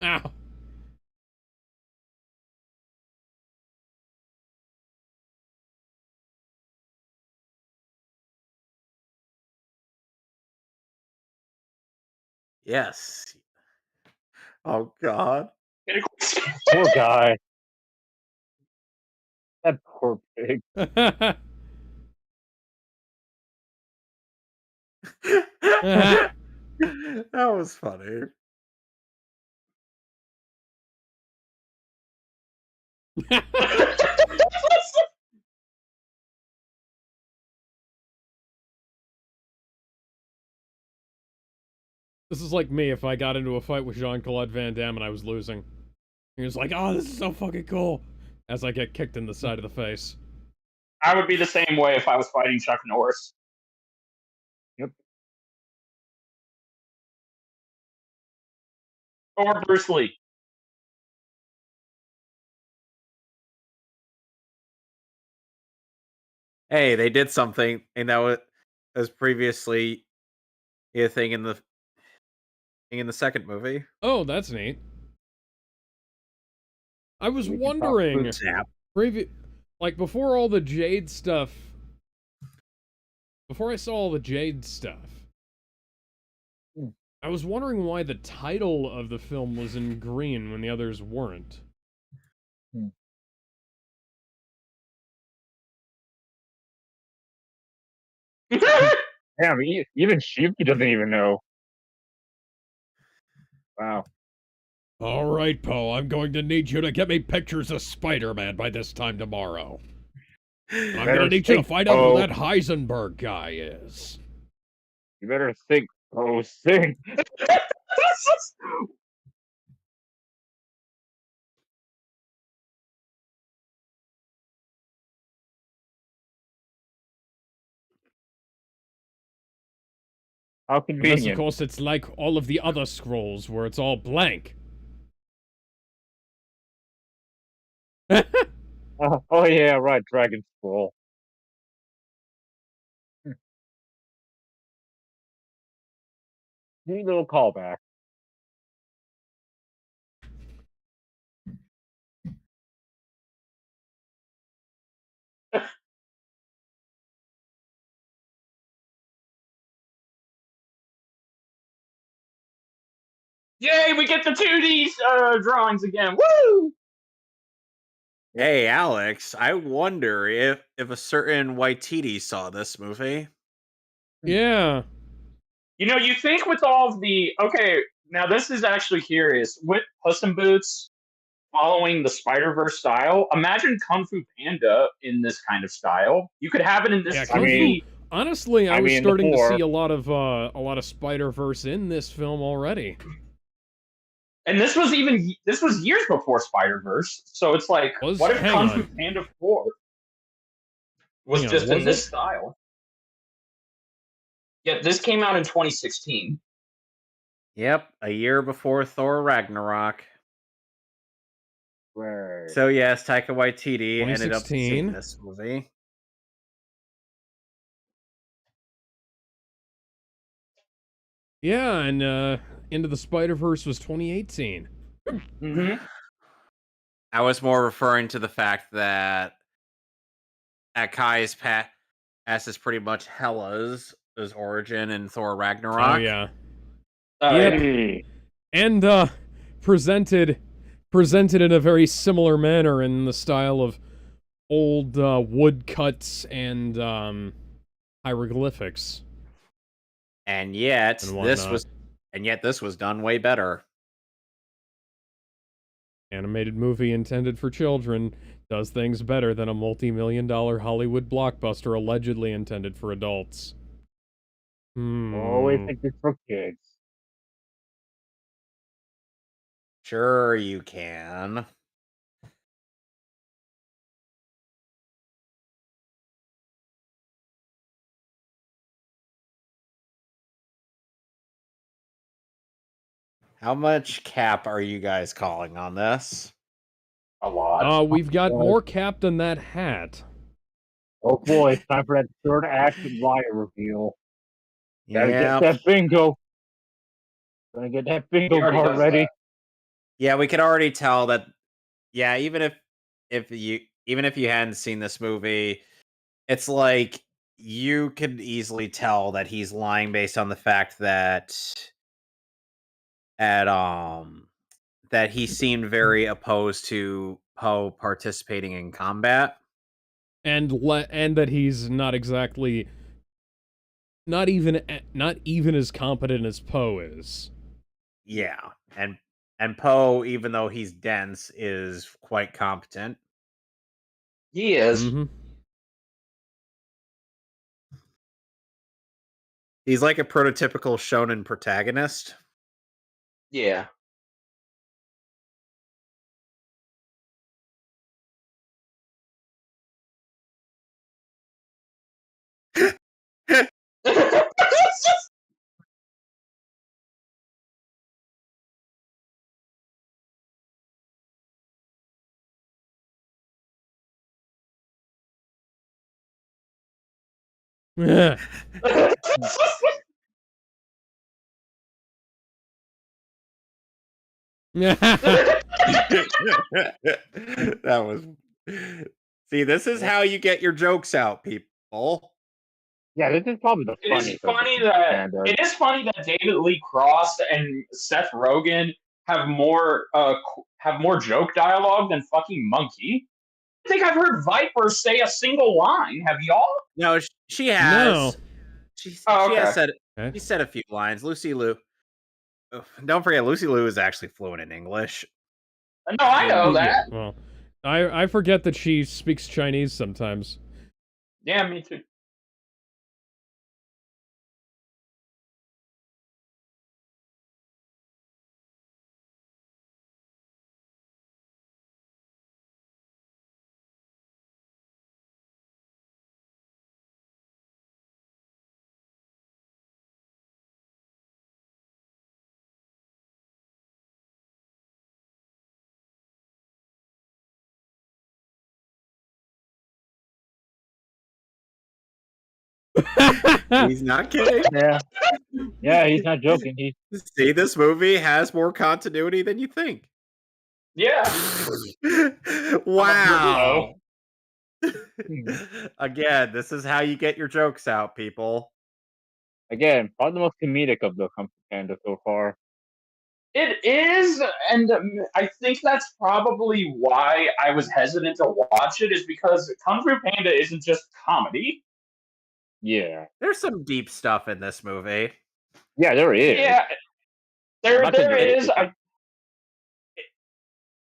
Speaker 1: Ow.
Speaker 3: yes. Oh God.
Speaker 4: Poor guy. That poor pig.
Speaker 3: That was funny.
Speaker 1: This is like me if I got into a fight with Jean-Claude Van Damme and I was losing. He was like, oh, this is so fucking cool. As I get kicked in the side of the face.
Speaker 2: I would be the same way if I was fighting Chuck Norris.
Speaker 4: Yep.
Speaker 2: Or Bruce Lee.
Speaker 3: Hey, they did something, and that was previously a thing in the second movie.
Speaker 1: Oh, that's neat. I was
Speaker 4: We can talk
Speaker 1: wondering,
Speaker 3: Boot snap.
Speaker 1: like before all the Jade stuff, before I saw all the Jade stuff, I was wondering why the title of the film was in green when the others weren't.
Speaker 4: Damn, even Shuki doesn't even know. Wow.
Speaker 1: All right, Poe, I'm going to need you to get me pictures of Spider-Man by this time tomorrow. I'm
Speaker 4: Better
Speaker 1: gonna need you to
Speaker 4: think,
Speaker 1: find out
Speaker 4: Poe.
Speaker 1: who that Heisenberg guy is.
Speaker 4: You better think. Oh, sing. How
Speaker 1: Unless, of
Speaker 4: convenient.
Speaker 1: course, it's like all of the other scrolls where it's all blank.
Speaker 4: Oh yeah, right. Dragon Scroll. Neat little callback.
Speaker 2: Yay, we get the 2D drawings again. Woo!
Speaker 3: Hey, Alex, I wonder if a certain Waititi saw this movie.
Speaker 1: Yeah.
Speaker 2: You know, you think with all of the okay, now this is actually curious. With Puss in Boots following the Spider-Verse style, imagine Kung Fu Panda in this kind of style. You could have it in this
Speaker 1: Yeah,
Speaker 2: 2D.
Speaker 1: Kung Fu. Honestly, I was
Speaker 4: mean,
Speaker 1: starting to
Speaker 4: before-
Speaker 1: see a lot of Spider-Verse in this film already.
Speaker 2: And this was years before Spider-Verse. So it's like, what if
Speaker 1: Hang
Speaker 2: Kung
Speaker 1: on.
Speaker 2: Fu Panda 4 was
Speaker 1: Hang on,
Speaker 2: just in
Speaker 1: was
Speaker 2: this
Speaker 1: it?
Speaker 2: style? Yeah, this came out in 2016.
Speaker 3: Yep, a year before Thor Ragnarok.
Speaker 4: Right.
Speaker 3: So yes, Taika Waititi ended up
Speaker 1: 2016.
Speaker 3: seeing this movie.
Speaker 1: Yeah, and Into the Spider-Verse was 2018.
Speaker 2: Mm-hmm.
Speaker 3: I was more referring to the fact that Akai's past is pretty much Hela's origin in Thor Ragnarok.
Speaker 1: Oh yeah. Yep.
Speaker 4: Hey.
Speaker 1: And presented in a very similar manner in the style of old woodcuts and hieroglyphics
Speaker 3: And yet
Speaker 1: and
Speaker 3: this
Speaker 1: whatnot.
Speaker 3: was done way better.
Speaker 1: Animated movie intended for children does things better than a multi-million-dollar Hollywood blockbuster allegedly intended for adults.
Speaker 4: Always think it's for kids.
Speaker 3: Sure you can. How much cap are you guys calling on this?
Speaker 2: A lot.
Speaker 1: We've got more cap than that hat.
Speaker 4: Oh boy, it's time for that third act liar reveal. Gotta get
Speaker 3: Yeah.
Speaker 4: that bingo. Gotta get that bingo
Speaker 2: already
Speaker 4: card
Speaker 2: does
Speaker 4: ready.
Speaker 2: that.
Speaker 3: Yeah, we could already tell that. Yeah, even if you hadn't seen this movie, it's like you could easily tell that he's lying based on the fact at that he seemed very opposed to Poe participating in combat.
Speaker 1: And that he's not exactly not even as competent as Poe is.
Speaker 3: Yeah, and Poe, even though he's dense, is quite competent.
Speaker 2: He is.
Speaker 1: Mm-hmm.
Speaker 3: He's like a prototypical shonen protagonist.
Speaker 2: Yeah.
Speaker 3: That was. See, this is how you get your jokes out, people.
Speaker 4: Yeah, this is probably the
Speaker 2: It is
Speaker 4: funniest.
Speaker 2: funny that David Lee Cross and Seth Rogen have more joke dialogue than fucking Monkey. I think I've heard Viper say a single line. Have y'all?
Speaker 3: No, she has.
Speaker 1: No.
Speaker 3: She
Speaker 2: Oh,
Speaker 3: has
Speaker 2: okay.
Speaker 3: said
Speaker 1: Okay.
Speaker 3: she said a few lines. Lucy Liu. Oh, don't forget, Lucy Liu is actually fluent in English.
Speaker 2: No, I know
Speaker 1: Yeah,
Speaker 2: that.
Speaker 1: well, I forget that she speaks Chinese sometimes.
Speaker 2: Yeah, me too.
Speaker 3: He's not kidding.
Speaker 4: Yeah, he's not joking.
Speaker 3: See, this movie has more continuity than you think.
Speaker 2: Yeah.
Speaker 3: Wow.
Speaker 4: Hmm.
Speaker 3: Again, this is how you get your jokes out, people.
Speaker 4: Again, probably the most comedic of the Kung Fu Panda so far.
Speaker 2: It is, and I think that's probably why I was hesitant to watch it, is because Kung Fu Panda isn't just comedy.
Speaker 4: Yeah.
Speaker 3: There's some deep stuff in this movie.
Speaker 4: Yeah, there is.
Speaker 2: Yeah, there is.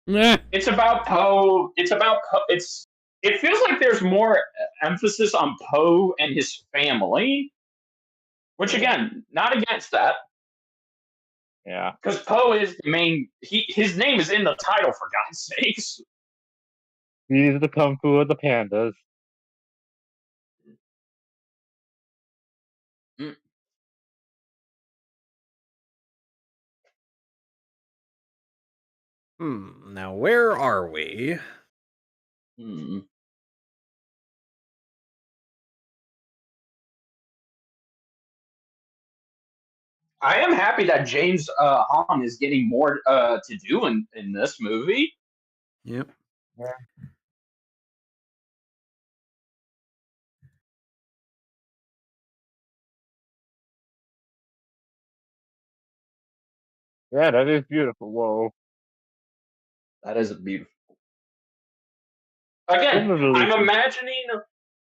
Speaker 1: Nah.
Speaker 2: It's about Poe. It feels like there's more emphasis on Poe and his family, which again, not against that,
Speaker 4: Yeah.
Speaker 2: because Poe is the main. His name is in the title, for God's sakes.
Speaker 4: He's the Kung Fu of the pandas.
Speaker 3: Now where are we?
Speaker 2: Hmm. I am happy that James Hahn is getting more to do in this movie.
Speaker 3: Yep.
Speaker 4: Yeah. Yeah, that is beautiful. Whoa.
Speaker 2: That is beautiful.
Speaker 4: Some
Speaker 2: Again,
Speaker 4: of the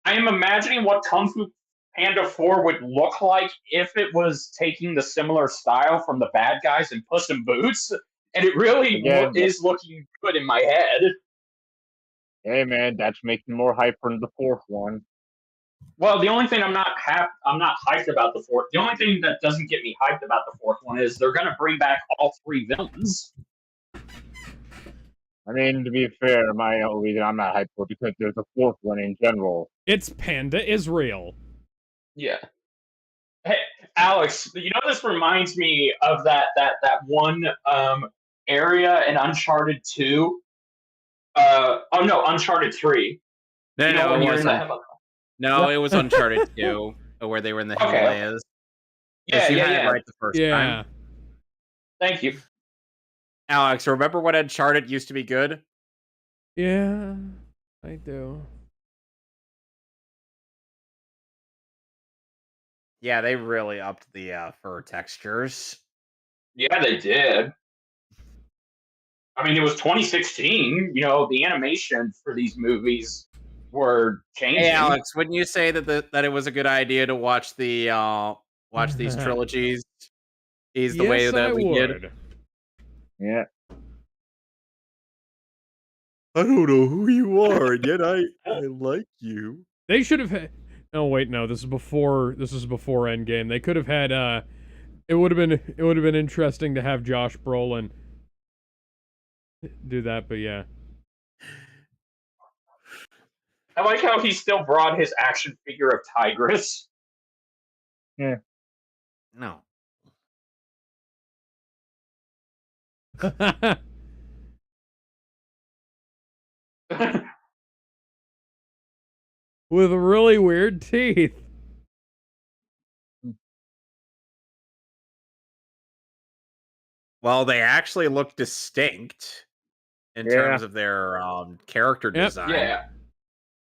Speaker 2: I am imagining what Kung Fu Panda 4 would look like if it was taking the similar style from the bad guys in Puss in Boots, and it really
Speaker 4: again,
Speaker 2: is looking good in my head.
Speaker 4: hey man, that's making more hype for the fourth one.
Speaker 2: Well, the only thing I'm not hyped about the fourth. The only thing that doesn't get me hyped about the fourth one is they're going to bring back all three villains.
Speaker 4: I mean, to be fair, my only reason I'm not hyped for it because there's a fourth one in general.
Speaker 1: It's Panda Israel.
Speaker 2: Yeah. Hey, Alex, you know this reminds me of that one area in Uncharted 2. Oh no, Uncharted 3.
Speaker 3: No,
Speaker 2: You know
Speaker 3: no,
Speaker 2: when
Speaker 3: it
Speaker 2: you're in the
Speaker 3: wasn't.
Speaker 2: Himalayas.
Speaker 3: No, it was Uncharted 2, where they were in the
Speaker 2: Okay.
Speaker 3: Himalayas.
Speaker 2: Yeah,
Speaker 3: Yes, you
Speaker 2: yeah,
Speaker 3: had it
Speaker 2: yeah.
Speaker 3: right the first
Speaker 1: Yeah.
Speaker 3: time.
Speaker 2: Thank you.
Speaker 3: Alex, remember when Uncharted used to be good?
Speaker 1: Yeah, I do.
Speaker 3: Yeah, they really upped the fur textures.
Speaker 2: Yeah, they did. I mean, it was 2016. You know, the animation for these movies were changing.
Speaker 3: Hey, Alex, wouldn't you say that it was a good idea to watch these trilogies the way
Speaker 1: Yes,
Speaker 3: that
Speaker 1: I
Speaker 3: we did?
Speaker 1: would.
Speaker 4: Yeah.
Speaker 3: I don't know who you are, and yet I like you.
Speaker 1: They should have had. Oh wait, no. This is before. This is before Endgame. They could have had. It would have been. It would have been interesting to have Josh Brolin do that, but yeah.
Speaker 2: I like how he still brought his action figure of Tigress.
Speaker 3: No.
Speaker 1: With really weird teeth.
Speaker 3: Well, they actually look distinct in
Speaker 4: Yeah.
Speaker 3: terms of their character
Speaker 1: Yep.
Speaker 3: design.
Speaker 2: Yeah.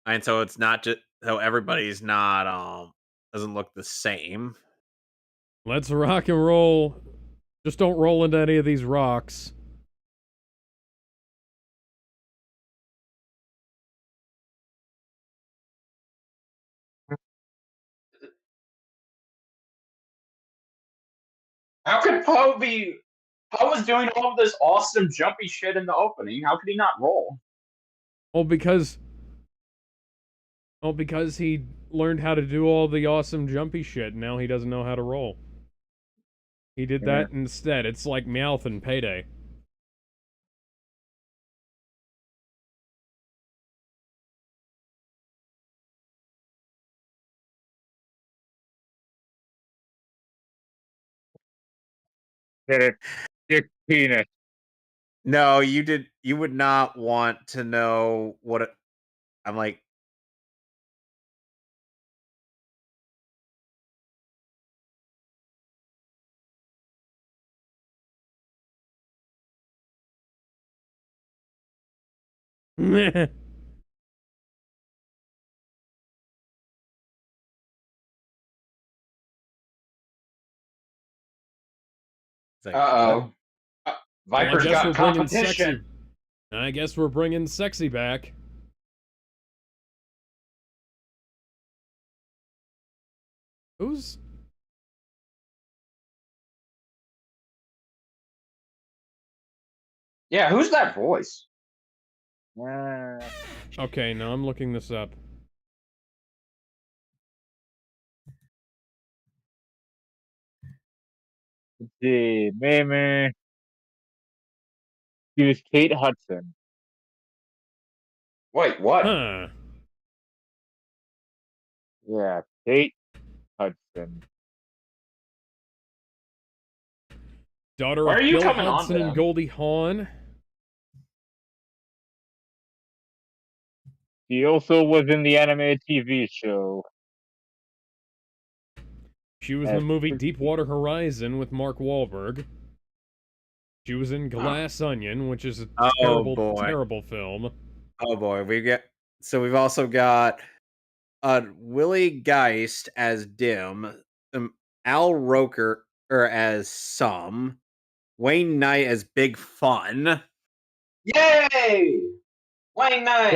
Speaker 3: And so it's not just so everybody's not doesn't look the same.
Speaker 1: Let's rock and roll. Just don't roll into any of these rocks.
Speaker 2: How could Poe be? Poe was doing all of this awesome jumpy shit in the opening. How could he not roll?
Speaker 1: Well, because he learned how to do all the awesome jumpy shit, and now he doesn't know how to roll. He did that instead. It's like Meowth and Payday.
Speaker 4: Get it. Penis.
Speaker 3: No, you would not want to know what I'm like. It's like,
Speaker 2: Uh-oh. Viper's
Speaker 1: Well, I guess
Speaker 2: got
Speaker 1: we're bringing
Speaker 2: competition.
Speaker 1: sexy. I guess we're bringing sexy back. Who's?
Speaker 2: Yeah, who's that voice?
Speaker 1: Okay, no, I'm looking this up.
Speaker 4: Let's see, Meme. She was Kate Hudson.
Speaker 2: Wait, what?
Speaker 1: Huh.
Speaker 4: Yeah, Kate Hudson.
Speaker 1: Daughter
Speaker 2: Why
Speaker 1: of
Speaker 2: are you
Speaker 1: Bill
Speaker 2: coming on
Speaker 1: Hudson
Speaker 2: to
Speaker 1: and
Speaker 2: them?
Speaker 1: Goldie Hawn.
Speaker 4: She also was in the animated TV show.
Speaker 1: She was in the movie Deepwater Horizon with Mark Wahlberg. She was in Glass Onion, which is a terrible film.
Speaker 3: Oh boy, we've also got Willie Geist as Dim, Al Roker as Sum, Wayne Knight as Big Fun.
Speaker 2: Yay! Wayne Knight.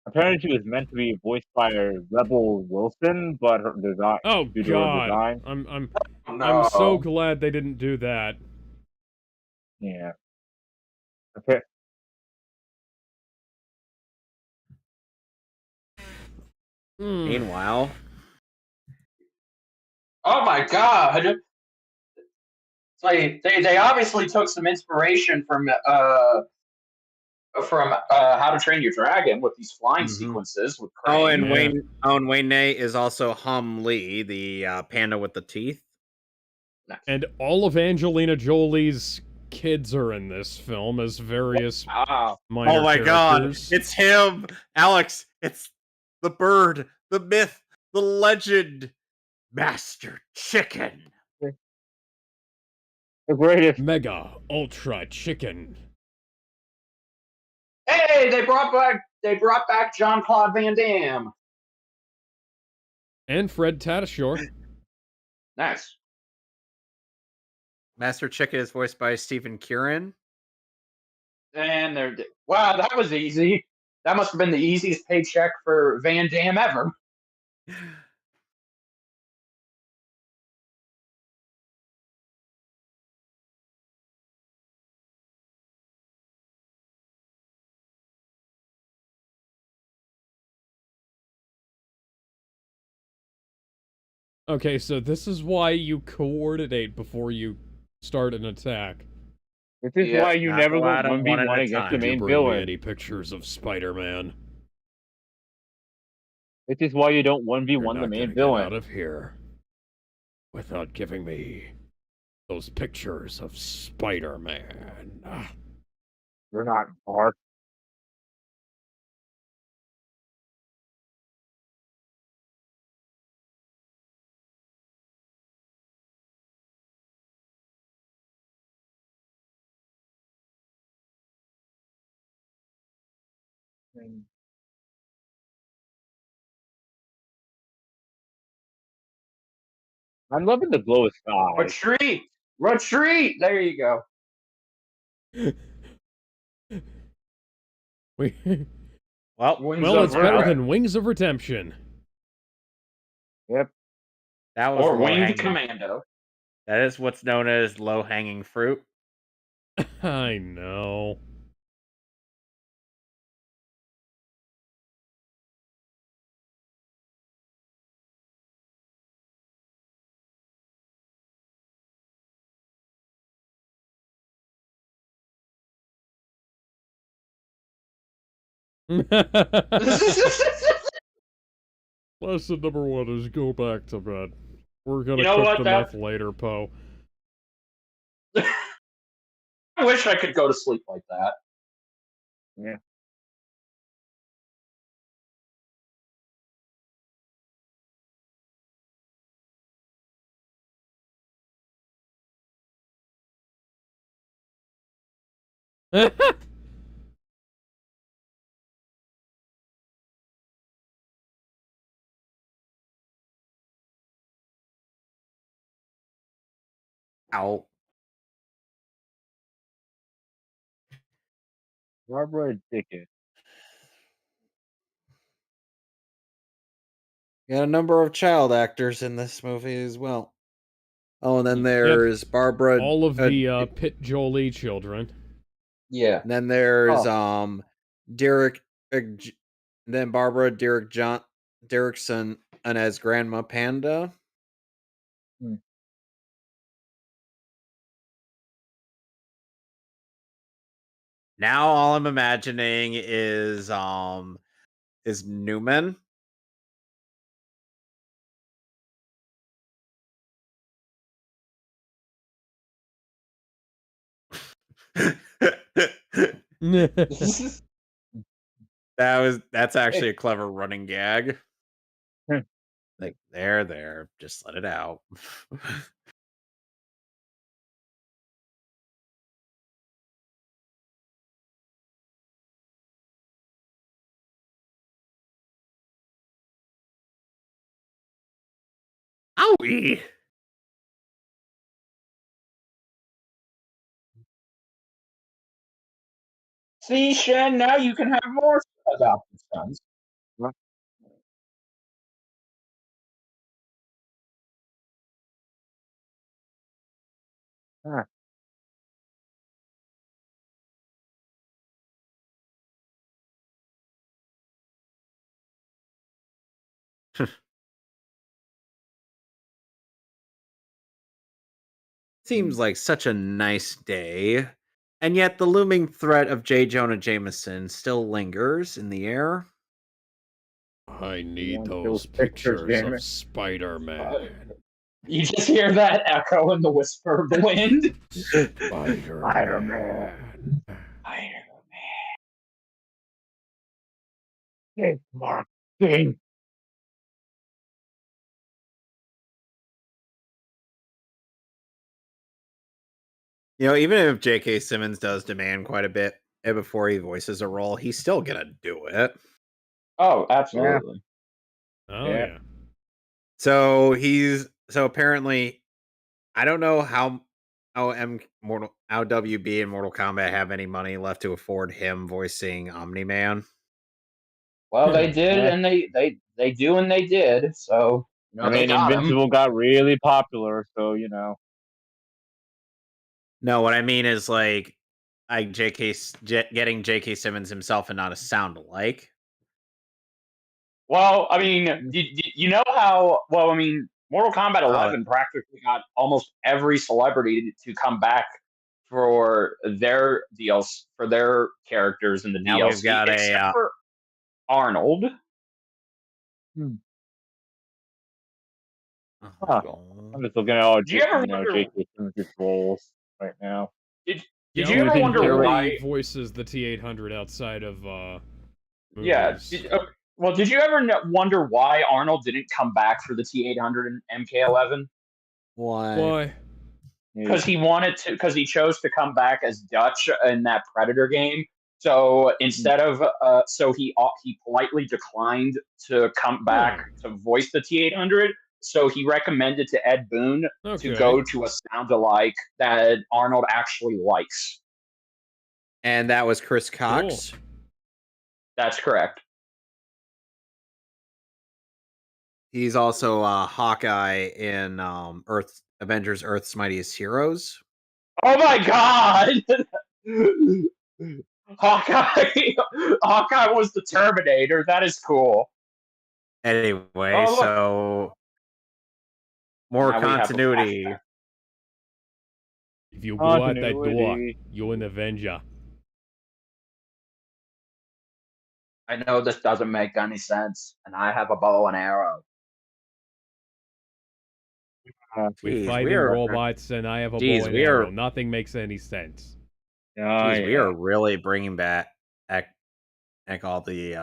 Speaker 4: Apparently she was meant to be voiced by Rebel Wilson, but her design
Speaker 1: Oh
Speaker 4: due to her
Speaker 1: God,
Speaker 4: design.
Speaker 1: I'm so
Speaker 2: No.
Speaker 1: glad they didn't do that.
Speaker 4: Yeah. Okay.
Speaker 3: Meanwhile,
Speaker 2: Oh my God! They obviously took some inspiration from How to Train Your Dragon with these flying sequences with Crane.
Speaker 3: and Wayne Knight is also Hum Lee, the panda with the teeth.
Speaker 1: And all of Angelina Jolie's kids are in this film as various
Speaker 2: Ah,
Speaker 1: minor
Speaker 3: Oh my
Speaker 1: characters.
Speaker 3: God, it's him, Alex. It's the bird, the myth, the legend, Master Chicken.
Speaker 4: The greatest.
Speaker 1: Mega Ultra Chicken.
Speaker 2: hey, they brought back Jean-Claude Van Damme.
Speaker 1: And Fred Tatasciore.
Speaker 2: Nice.
Speaker 3: Master Chicken is voiced by Stephen Kieran.
Speaker 2: And wow, that was easy. That must have been the easiest paycheck for Van Damme ever.
Speaker 1: Okay, so this is why you coordinate before you start an attack.
Speaker 4: This is why you
Speaker 3: Not
Speaker 4: never
Speaker 3: go
Speaker 4: go
Speaker 3: at 'em one at
Speaker 4: 1v1
Speaker 3: a
Speaker 4: against
Speaker 3: time.
Speaker 4: the
Speaker 1: Did you
Speaker 4: main
Speaker 1: bring me
Speaker 4: villain.
Speaker 1: any pictures of Spider-Man?
Speaker 4: This is why you don't
Speaker 1: You're
Speaker 4: 1v1
Speaker 1: not
Speaker 4: the main
Speaker 1: gonna get out
Speaker 4: villain.
Speaker 1: of here without giving me those pictures of Spider-Man.
Speaker 4: You're not Bart. I'm loving the glow of sky.
Speaker 2: Retreat! Retreat! There you go.
Speaker 3: Well,
Speaker 1: Well, it's better than Wings of Redemption.
Speaker 4: Yep.
Speaker 3: that was
Speaker 2: or
Speaker 3: low-hanging.
Speaker 2: Winged Commando.
Speaker 3: That is what's known as low-hanging fruit.
Speaker 1: I know. Lesson number 1 is go back to bed. We're gonna cook the meth later, Poe.
Speaker 2: I wish I could go to sleep like that.
Speaker 4: Yeah.
Speaker 3: Ow.
Speaker 4: Barbara Dickens.
Speaker 3: Got a number of child actors in this movie as well. Oh, and then
Speaker 1: Yep.
Speaker 3: there's Barbara.
Speaker 1: All of the Pitt Jolie children.
Speaker 2: Yeah.
Speaker 3: And then there's Derek. Then Barbara Derrickson, and as Grandma Panda. Now all I'm imagining is Newman. That's actually a clever running gag. Like there, just let it out. Owie!
Speaker 2: See, Shen, now you can have more adopted sons.
Speaker 4: Huh.
Speaker 3: Seems like such a nice day, and yet the looming threat of J. Jonah Jameson still lingers in the air.
Speaker 1: I need
Speaker 4: want
Speaker 1: those
Speaker 4: those pictures,
Speaker 1: pictures
Speaker 4: damn
Speaker 1: of
Speaker 4: it.
Speaker 1: Spider-Man.
Speaker 2: You just hear that echo in the whisper of the wind.
Speaker 1: Spider-Man.
Speaker 4: Spider-Man. Hey, Mark. Ding.
Speaker 3: You know, even if J.K. Simmons does demand quite a bit before he voices a role, he's still gonna do it.
Speaker 2: Oh, absolutely.
Speaker 1: Oh
Speaker 4: Yeah.
Speaker 1: yeah.
Speaker 3: So apparently, I don't know how WB and Mortal Kombat have any money left to afford him voicing Omni-Man.
Speaker 2: Well, they did,
Speaker 4: Yeah.
Speaker 2: and they do, and they did. So
Speaker 4: I
Speaker 2: they
Speaker 4: mean,
Speaker 2: got him.
Speaker 4: Invincible got really popular, so you know.
Speaker 3: No, what I mean is like getting J.K. Simmons himself and not a sound alike.
Speaker 2: Well, I mean, you know how? Well, I mean, Mortal Kombat 11 practically got almost every celebrity to come back for their deals for their characters in the
Speaker 3: Now we've
Speaker 2: DLC,
Speaker 3: got
Speaker 2: except for Arnold.
Speaker 4: Huh. I'm just looking at all
Speaker 2: Do you ever wonder?
Speaker 4: J.K. Simmons' roles right now.
Speaker 2: Did
Speaker 1: Yeah,
Speaker 2: you ever
Speaker 1: he
Speaker 2: wonder
Speaker 1: barely
Speaker 2: why?
Speaker 1: voices the T-800 outside of
Speaker 2: Yeah.
Speaker 1: movies.
Speaker 2: Well, did you ever wonder why Arnold didn't come back for the T800 and MK11?
Speaker 1: Why?
Speaker 2: Because he wanted to, because he chose to come back as Dutch in that Predator game. So instead of, so he politely declined to come back to voice the T800. So he recommended to Ed Boon to go to a sound-alike that Arnold actually likes.
Speaker 3: And that was Chris Cox.
Speaker 1: Cool.
Speaker 2: That's correct.
Speaker 3: He's also Hawkeye in Avengers Earth's Mightiest Heroes.
Speaker 2: Oh my god! Hawkeye was the Terminator. That is cool.
Speaker 3: Anyway, so more continuity.
Speaker 1: If you go out that door, you're an Avenger.
Speaker 2: I know this doesn't make any sense, and I have a bow and arrow.
Speaker 1: We fight in robots, and I have a bow and arrow. Nothing makes any sense.
Speaker 3: We are really bringing back all the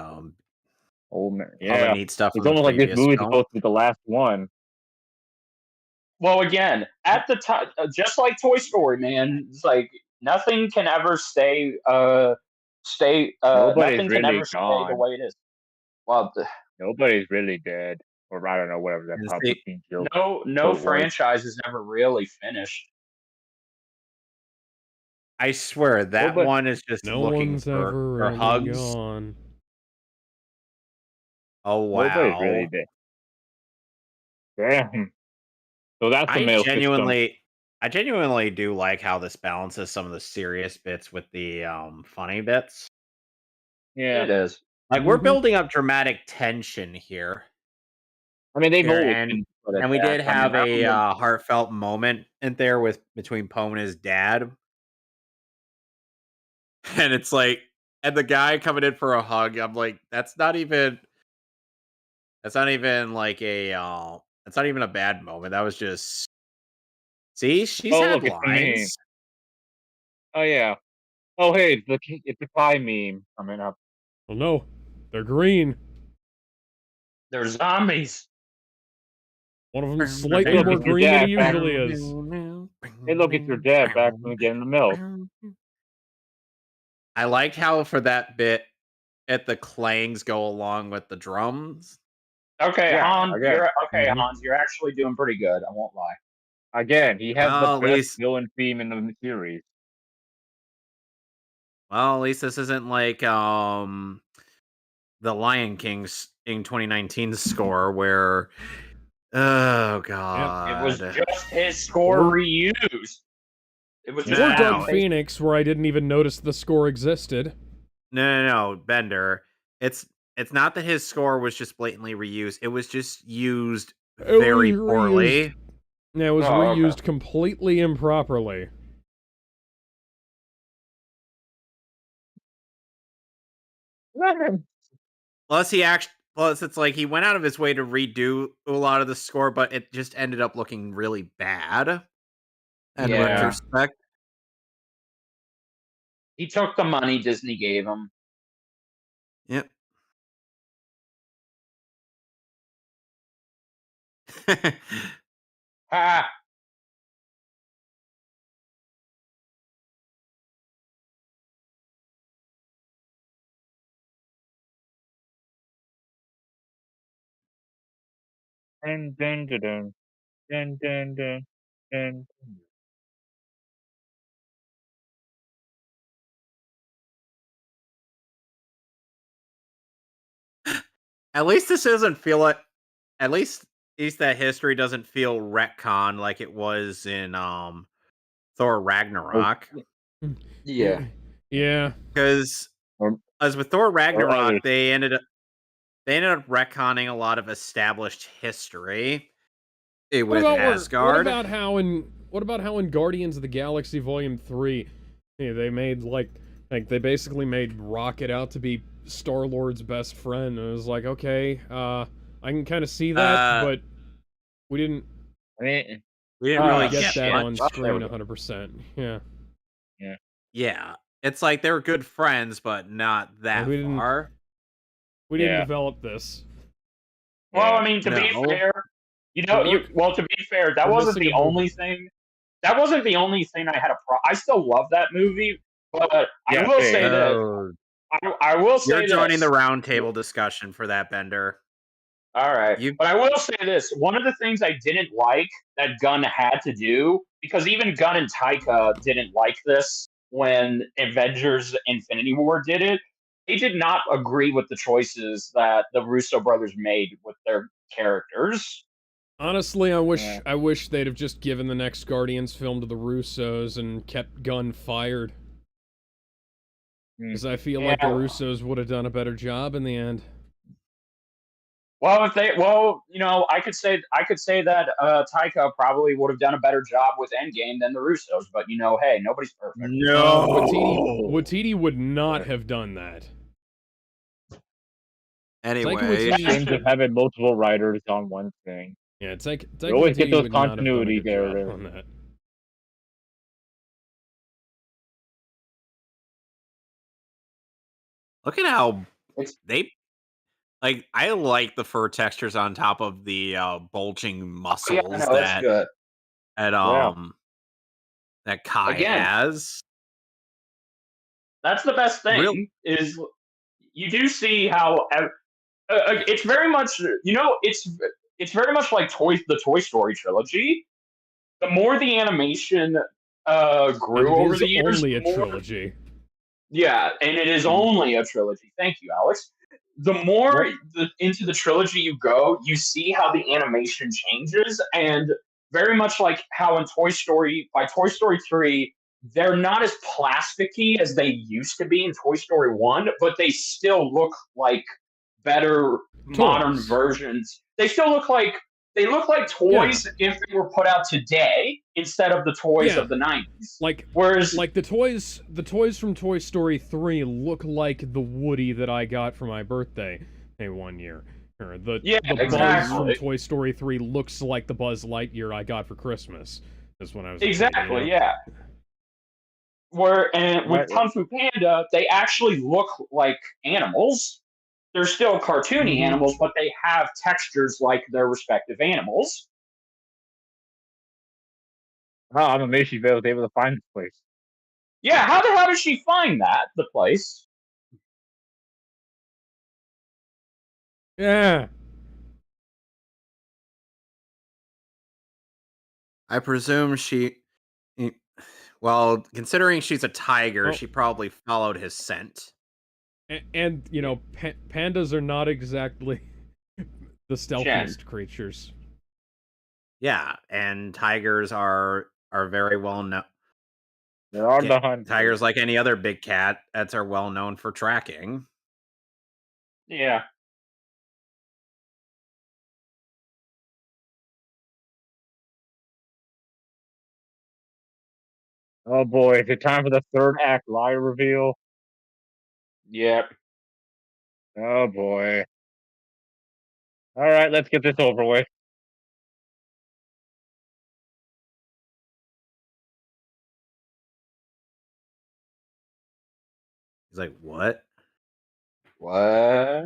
Speaker 3: all the neat stuff.
Speaker 4: It's almost like this movie's supposed to be the last one.
Speaker 2: Well, again, at the time, just like Toy Story, man, it's like nothing can ever stay. Nothing
Speaker 4: Nobody's
Speaker 2: can
Speaker 4: really
Speaker 2: ever stay
Speaker 4: gone.
Speaker 2: the way it is. Well,
Speaker 4: nobody's really dead, or I don't know, whatever that Palpatine joke.
Speaker 2: No franchise is ever really finished.
Speaker 3: I swear that one is just looking for hugs.
Speaker 1: Gone.
Speaker 3: Oh wow!
Speaker 4: Nobody's really dead. Damn. So that's the mail system.
Speaker 3: I genuinely do like how this balances some of the serious bits with the funny bits.
Speaker 2: Yeah, it is.
Speaker 3: Like we're building up dramatic tension here.
Speaker 4: I mean,
Speaker 3: and we did have a heartfelt moment in there between Poe and his dad, and it's like, and the guy coming in for a hug. I'm like, that's not even like a that's not even a bad moment. That was just. See, she's had lines.
Speaker 4: Oh yeah. Oh hey, it's a pie meme coming up.
Speaker 1: Well, no, they're green.
Speaker 2: They're zombies.
Speaker 1: One of them is slightly more green than he usually is.
Speaker 4: Hey, look, it's your dad back from getting the milk.
Speaker 3: I liked how for that bit, the clangs go along with the drums.
Speaker 2: Okay, Hans, Hans, you're actually doing pretty good. I won't lie.
Speaker 4: Again, he has the best villain theme in the series.
Speaker 3: Well, at least this isn't like the Lion King's in 2019 score where oh
Speaker 2: It was
Speaker 3: god.
Speaker 2: just his score
Speaker 1: Or-
Speaker 2: reused. It was just
Speaker 1: Or
Speaker 3: No,
Speaker 1: Dark
Speaker 3: no,
Speaker 1: Phoenix, where I didn't even notice the score existed.
Speaker 3: no, Bender. It's not that his score was just blatantly reused. It was just used
Speaker 1: It was
Speaker 3: very
Speaker 1: reused.
Speaker 3: poorly.
Speaker 1: Yeah, it was
Speaker 2: Oh, okay.
Speaker 1: reused completely improperly.
Speaker 3: Plus it's like he went out of his way to redo a lot of the score, but it just ended up looking really bad in
Speaker 2: Yeah.
Speaker 3: retrospect.
Speaker 2: He took the money Disney gave him.
Speaker 3: Yep.
Speaker 2: Ha!
Speaker 4: Dun, dun, dun, dun. Dun, dun, dun, dun.
Speaker 3: At least this doesn't feel like at least that history doesn't feel retcon like it was in Thor Ragnarok.
Speaker 2: Yeah.
Speaker 1: Yeah.
Speaker 3: Because
Speaker 4: Or,
Speaker 3: as with Thor
Speaker 4: or
Speaker 3: Ragnarok,
Speaker 4: others.
Speaker 3: they ended up retconning a lot of established history with
Speaker 1: What
Speaker 3: Asgard.
Speaker 1: about how in Guardians of the Galaxy Volume 3, they made like they basically made Rocket out to be Star-Lord's best friend, and it was like, okay, I can kind of see that, but we didn't
Speaker 4: I mean,
Speaker 3: We didn't really
Speaker 1: get
Speaker 3: get
Speaker 1: that
Speaker 3: much.
Speaker 1: on
Speaker 4: there
Speaker 1: screen
Speaker 4: we go.
Speaker 1: 100%. Yeah.
Speaker 3: Yeah, it's like they were good friends, but not that
Speaker 1: we didn't-
Speaker 3: far.
Speaker 1: We didn't
Speaker 4: Yeah.
Speaker 1: develop this.
Speaker 2: Well,
Speaker 4: Yeah.
Speaker 2: I mean, to be
Speaker 3: No.
Speaker 2: fair, to be fair, that
Speaker 1: we're
Speaker 2: wasn't
Speaker 1: missing
Speaker 2: the
Speaker 1: a movie.
Speaker 2: only thing. That wasn't the only thing I had a problem. I still love that movie, but I will
Speaker 4: okay.
Speaker 2: say this. I will say
Speaker 3: You're joining
Speaker 2: this.
Speaker 3: the roundtable discussion for that, Bender.
Speaker 2: All right.
Speaker 3: You-
Speaker 2: But I will say this. One of the things I didn't like that Gunn had to do, because even Gunn and Taika didn't like this when Avengers Infinity War did it, they did not agree with the choices that the Russo brothers made with their characters.
Speaker 1: Honestly,
Speaker 4: Yeah.
Speaker 1: I wish they'd have just given the next Guardians film to the Russos and kept Gunn fired. Because I feel like the
Speaker 2: Yeah.
Speaker 1: Russos would have done a better job in the end.
Speaker 2: Well, I could say that Taika probably would have done a better job with Endgame than the Russos, but hey, nobody's perfect.
Speaker 3: No.
Speaker 1: Watiti would not have done that.
Speaker 3: Anyway,
Speaker 1: Waititi-
Speaker 4: Games of having multiple writers on one thing.
Speaker 1: Yeah, it's like
Speaker 4: You always get
Speaker 1: Waititi
Speaker 4: those
Speaker 1: would not have done a
Speaker 4: continuity
Speaker 1: good job
Speaker 4: there.
Speaker 1: on that.
Speaker 3: look at how
Speaker 2: It's-
Speaker 3: they like. I like the fur textures on top of the bulging muscles
Speaker 2: Yeah, no, that's good.
Speaker 3: that Kai
Speaker 2: Again,
Speaker 3: has.
Speaker 2: That's the best thing.
Speaker 3: Real-
Speaker 2: Is you do see how it's very much it's very much like the Toy Story trilogy. The more the animation grew
Speaker 1: And it
Speaker 2: over
Speaker 1: is
Speaker 2: the years,
Speaker 1: only a
Speaker 2: the more,
Speaker 1: trilogy.
Speaker 2: yeah, and it is only a trilogy. Thank you, Alex. The more into the trilogy you go, you see how the animation changes, and very much like how in by Toy Story 3, they're not as plasticky as they used to be in Toy Story 1, but they still look like better modern
Speaker 1: Toys.
Speaker 2: versions. They look like toys if they were put out today instead of the toys
Speaker 1: Yeah.
Speaker 2: of the 90s.
Speaker 1: Whereas the toys from Toy Story 3 look like the Woody that I got for my birthday one year. Or the Buzz from Toy Story 3 looks like the Buzz Lightyear I got for Christmas. That's when I was
Speaker 2: exactly, yeah. With Kung Fu Panda, they actually look like animals. They're still cartoony animals, but they have textures like their respective animals.
Speaker 4: Oh, I'm amazed she was able to find this place.
Speaker 2: Yeah, how the hell did she find the place?
Speaker 1: Yeah.
Speaker 3: I presume she. Well, considering she's a tiger,
Speaker 1: Well-
Speaker 3: she probably followed his scent.
Speaker 1: And you know, pandas are not exactly the stealthiest
Speaker 2: Jen.
Speaker 1: creatures.
Speaker 3: Yeah, and tigers are very well known.
Speaker 4: There are the hunters.
Speaker 3: Tigers, like any other big cat, that's are well known for tracking.
Speaker 2: Yeah.
Speaker 4: Oh boy, is it time for the third act lie reveal?
Speaker 2: Yep.
Speaker 4: Oh boy. All right, let's get this over with.
Speaker 3: He's like, what?
Speaker 2: What?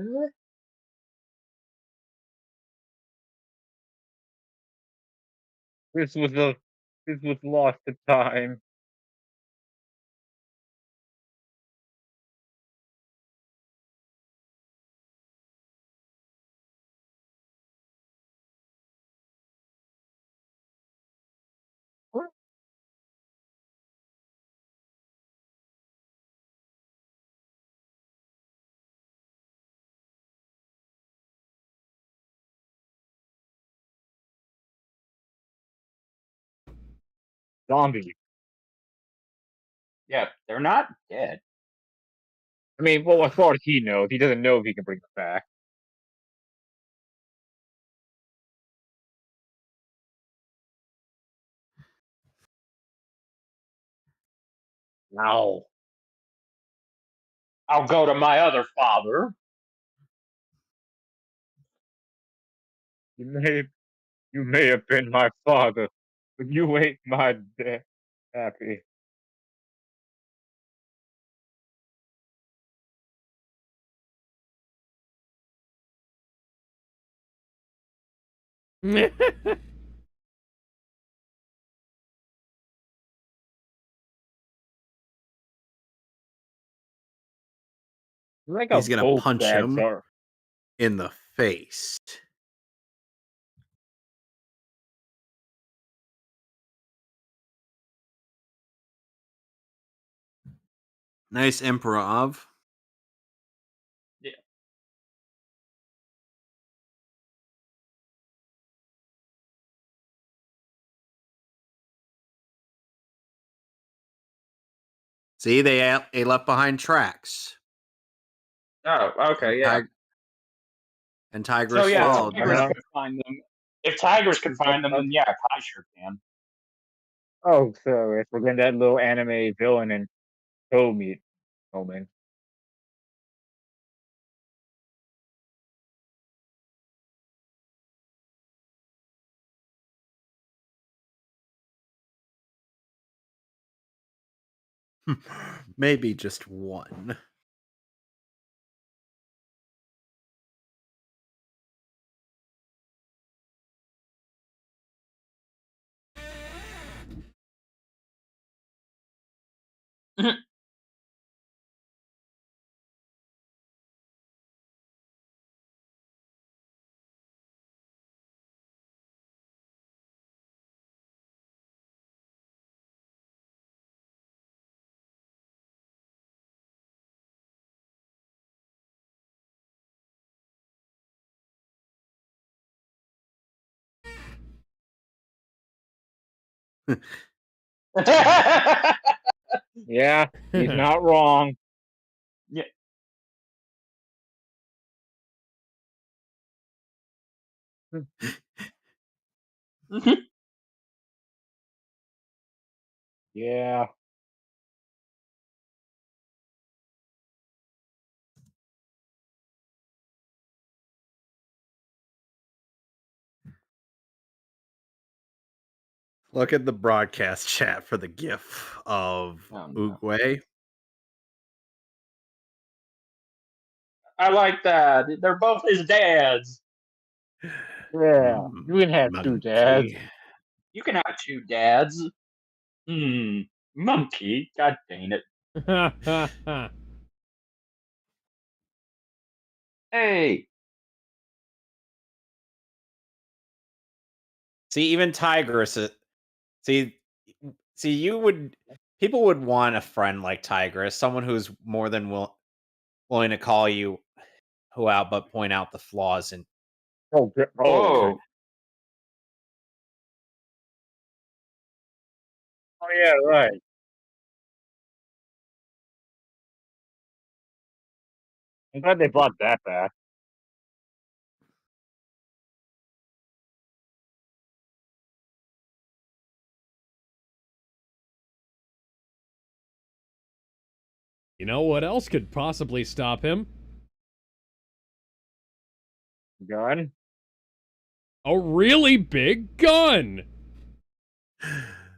Speaker 4: This was lost to time. Zombie.
Speaker 2: Yeah, they're not dead.
Speaker 4: I mean, well, as far as he knows, he doesn't know if he can bring them back. No.
Speaker 2: I'll go to my other father.
Speaker 4: You may have been my father, but you ain't my dad. Happy. I like how
Speaker 3: He's gonna
Speaker 4: both
Speaker 3: punch
Speaker 4: dads
Speaker 3: him
Speaker 4: are.
Speaker 3: in the face. Nice improv.
Speaker 2: Yeah.
Speaker 3: See, they left behind tracks.
Speaker 2: Oh, okay, yeah.
Speaker 3: And tigers
Speaker 2: So yeah,
Speaker 3: followed
Speaker 2: tigers
Speaker 3: them.
Speaker 2: could find them. If tigers can find them, then yeah, Kai sure can.
Speaker 4: Oh, so it's within that little anime villain and toe meet moment.
Speaker 3: Maybe just one.
Speaker 4: Yeah, he's not wrong.
Speaker 2: Yeah.
Speaker 4: Yeah.
Speaker 3: Look at the broadcast chat for the GIF of
Speaker 2: Oh, no.
Speaker 3: Oogway.
Speaker 2: I like that. They're both his dads.
Speaker 4: Yeah. You can have two dads.
Speaker 3: Monkey.
Speaker 2: You can have two dads. Monkey. God dang it. Hey.
Speaker 3: See, even Tigris. See, See, people would want a friend like Tigress, someone who's more than willing to call you who out, but point out the flaws in.
Speaker 4: Oh,
Speaker 2: Oh,
Speaker 4: yeah, right. I'm glad they brought that back.
Speaker 1: You know what else could possibly stop him?
Speaker 4: Gun.
Speaker 1: A really big gun!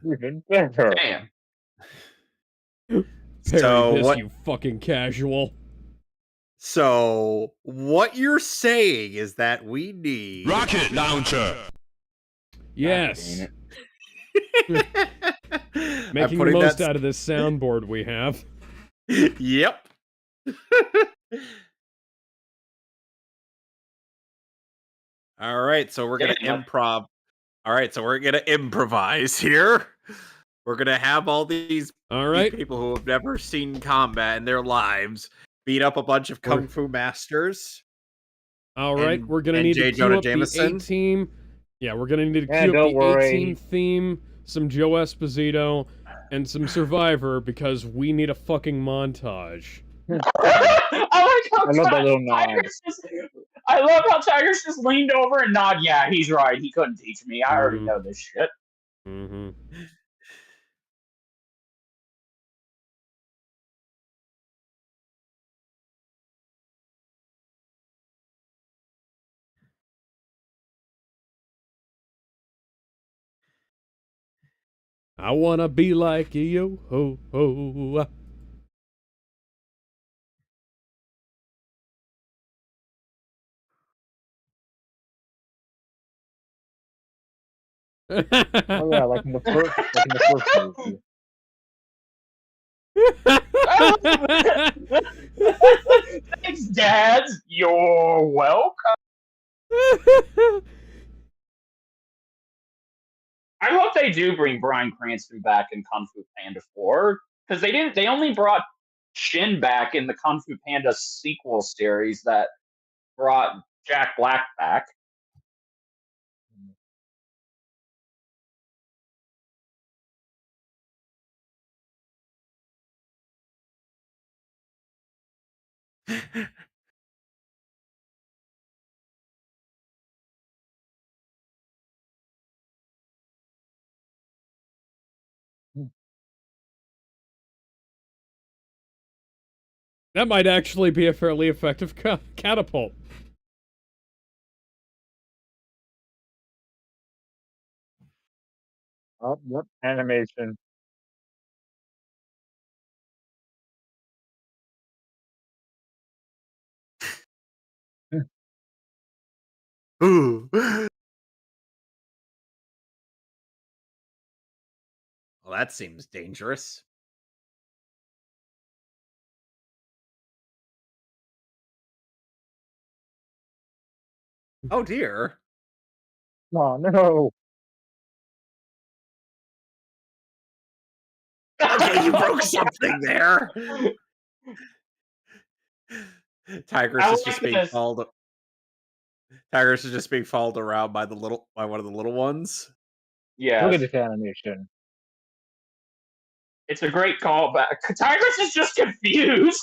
Speaker 4: Even better.
Speaker 2: damn.
Speaker 1: Parry
Speaker 3: So
Speaker 1: this,
Speaker 3: what?
Speaker 1: you fucking casual.
Speaker 3: So what you're saying is that we need
Speaker 5: Rocket launcher.
Speaker 1: Yes.
Speaker 4: Dang
Speaker 1: Making the most out of this soundboard we have.
Speaker 3: Yep. All right, so we're gonna
Speaker 2: Damn.
Speaker 3: improv. All right, so we're gonna improvise here. We're gonna have all these
Speaker 1: Alright.
Speaker 3: people who have never seen combat in their lives beat up a bunch of kung fu masters.
Speaker 1: Alright,
Speaker 3: And-
Speaker 1: we're gonna
Speaker 3: and
Speaker 1: need
Speaker 3: J.
Speaker 1: to
Speaker 3: Jonah
Speaker 1: cue up
Speaker 3: Jameson.
Speaker 1: the A-Team. Yeah, we're gonna need to
Speaker 4: Yeah,
Speaker 1: cue up
Speaker 4: don't
Speaker 1: the
Speaker 4: worry.
Speaker 1: A-Team theme, some Joe Esposito, and some Survivor, because we need a fucking montage.
Speaker 2: I
Speaker 4: I love that little nod.
Speaker 2: I love how Tigress just leaned over and nod. Yeah, he's right. He couldn't teach me. I already
Speaker 1: Mhm.
Speaker 2: know this shit.
Speaker 1: Mm-hmm. I wanna be like you, ho ho.
Speaker 4: Oh yeah, like in the first movie.
Speaker 2: Thanks, Dad. You're welcome. I hope they do bring Bryan Cranston back in Kung Fu Panda 4 because they didn't. They only brought Shin back in the Kung Fu Panda sequel series that brought Jack Black back.
Speaker 1: That might actually be a fairly effective catapult.
Speaker 4: Oh, yep, animation.
Speaker 3: Ooh. Well, that seems dangerous. Oh dear.
Speaker 4: Oh no.
Speaker 3: Okay, you broke something there. Tigress
Speaker 2: I
Speaker 3: is
Speaker 2: like
Speaker 3: just being
Speaker 2: this.
Speaker 3: followed. Tigress is just being followed around by one of the little ones.
Speaker 2: Yes.
Speaker 4: Look at this animation.
Speaker 2: It's a great callback. Tigress is just confused.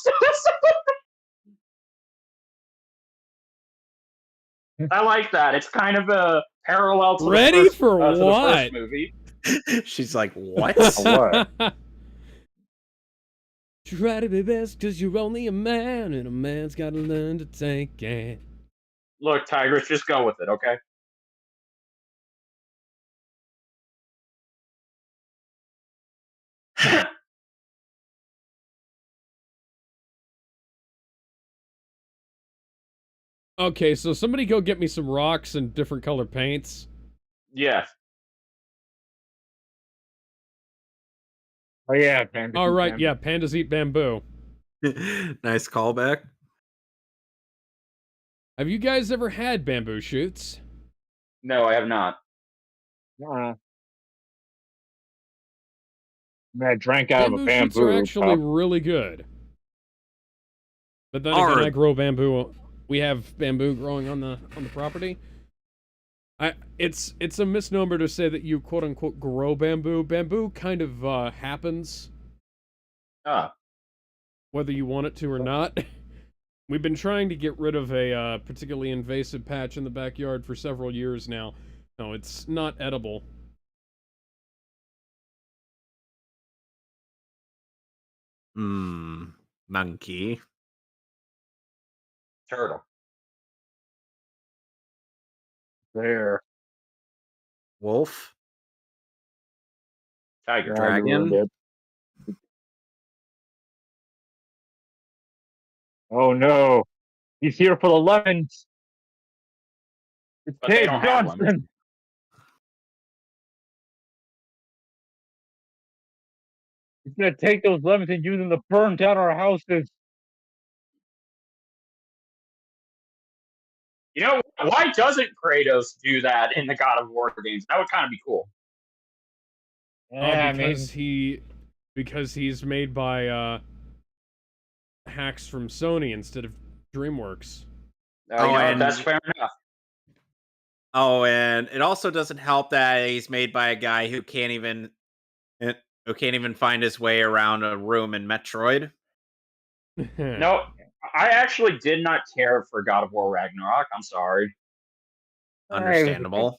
Speaker 2: I like that. It's kind of a parallel to
Speaker 1: Ready
Speaker 2: the first,
Speaker 1: for
Speaker 2: to the
Speaker 1: what?
Speaker 2: first movie.
Speaker 3: She's like, what?
Speaker 4: What?
Speaker 1: Try to be best cause you're only a man and a man's gotta learn to take it.
Speaker 2: Look, Tigress, just go with it, okay?
Speaker 1: Okay, so somebody go get me some rocks and different color paints.
Speaker 2: Yes.
Speaker 4: Oh yeah, Panda.
Speaker 1: Alright, yeah, pandas eat bamboo.
Speaker 3: Nice callback.
Speaker 1: Have you guys ever had bamboo shoots?
Speaker 2: No, I have not.
Speaker 4: I drank out of a
Speaker 1: Bamboo shoots are
Speaker 4: bamboo
Speaker 1: actually
Speaker 4: cup.
Speaker 1: really good. But then
Speaker 3: Are-
Speaker 1: again, I grow bamboo. We have bamboo growing on the property. It's a misnomer to say that you quote unquote grow bamboo. Bamboo kind of happens
Speaker 2: Ah,
Speaker 1: whether you want it to or not. We've been trying to get rid of a particularly invasive patch in the backyard for several years now. No, it's not edible.
Speaker 3: Monkey.
Speaker 2: turtle.
Speaker 4: There.
Speaker 3: Wolf.
Speaker 2: Tiger.
Speaker 4: Yeah, you ruined
Speaker 3: Dragon.
Speaker 4: it. Oh no. He's here for the lemons. It's
Speaker 2: But they
Speaker 4: Dave
Speaker 2: don't have lemons.
Speaker 4: Johnson. He's gonna take those lemons and use them to burn down our houses.
Speaker 2: You know, why doesn't Kratos do that in the God of War games? That would kind of be cool.
Speaker 4: Yeah, I mean,
Speaker 1: Because he's made by hacks from Sony instead of DreamWorks.
Speaker 3: And
Speaker 2: that's fair enough.
Speaker 3: Oh, and it also doesn't help that he's made by a guy who can't even find his way around a room in Metroid.
Speaker 2: No, I actually did not care for God of War Ragnarok. I'm sorry.
Speaker 3: Understandable.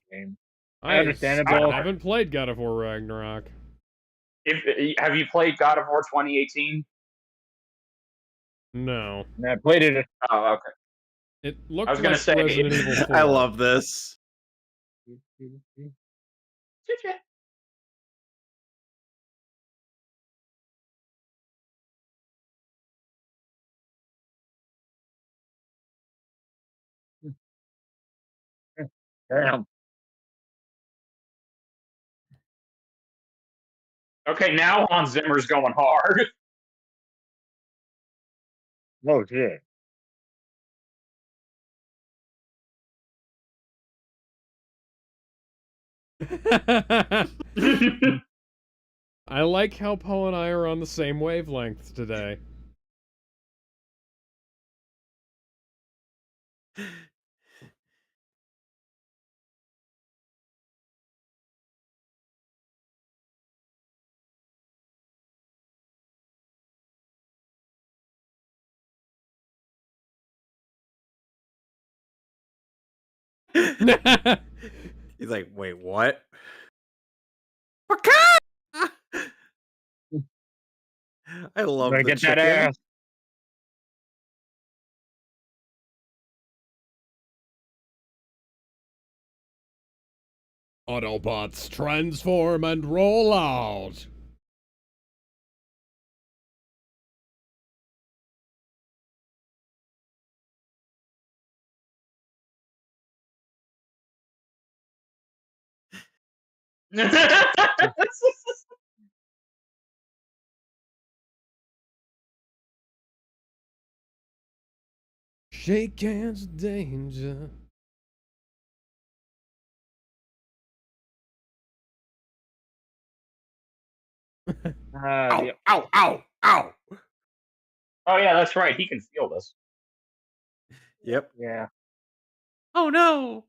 Speaker 4: Understandable.
Speaker 1: I haven't played God of War Ragnarok.
Speaker 2: Have you played God of War 2018?
Speaker 1: No.
Speaker 4: I played it.
Speaker 2: Oh, okay.
Speaker 1: It looked
Speaker 2: I was gonna
Speaker 1: like
Speaker 2: say-
Speaker 1: Resident Evil 4.
Speaker 3: I love this.
Speaker 4: Damn.
Speaker 2: Okay, now Hans Zimmer's going hard.
Speaker 4: Oh shit.
Speaker 1: I like how Paul and I are on the same wavelength today.
Speaker 3: He's like, wait, what? I love
Speaker 4: Gonna
Speaker 3: the
Speaker 4: get
Speaker 3: chicken.
Speaker 4: that ass.
Speaker 1: Autobots transform and roll out. Shake hands, danger.
Speaker 3: Ow, ow, ow, ow.
Speaker 2: Oh yeah, that's right. He can feel this.
Speaker 3: Yep.
Speaker 4: Yeah.
Speaker 3: Oh no.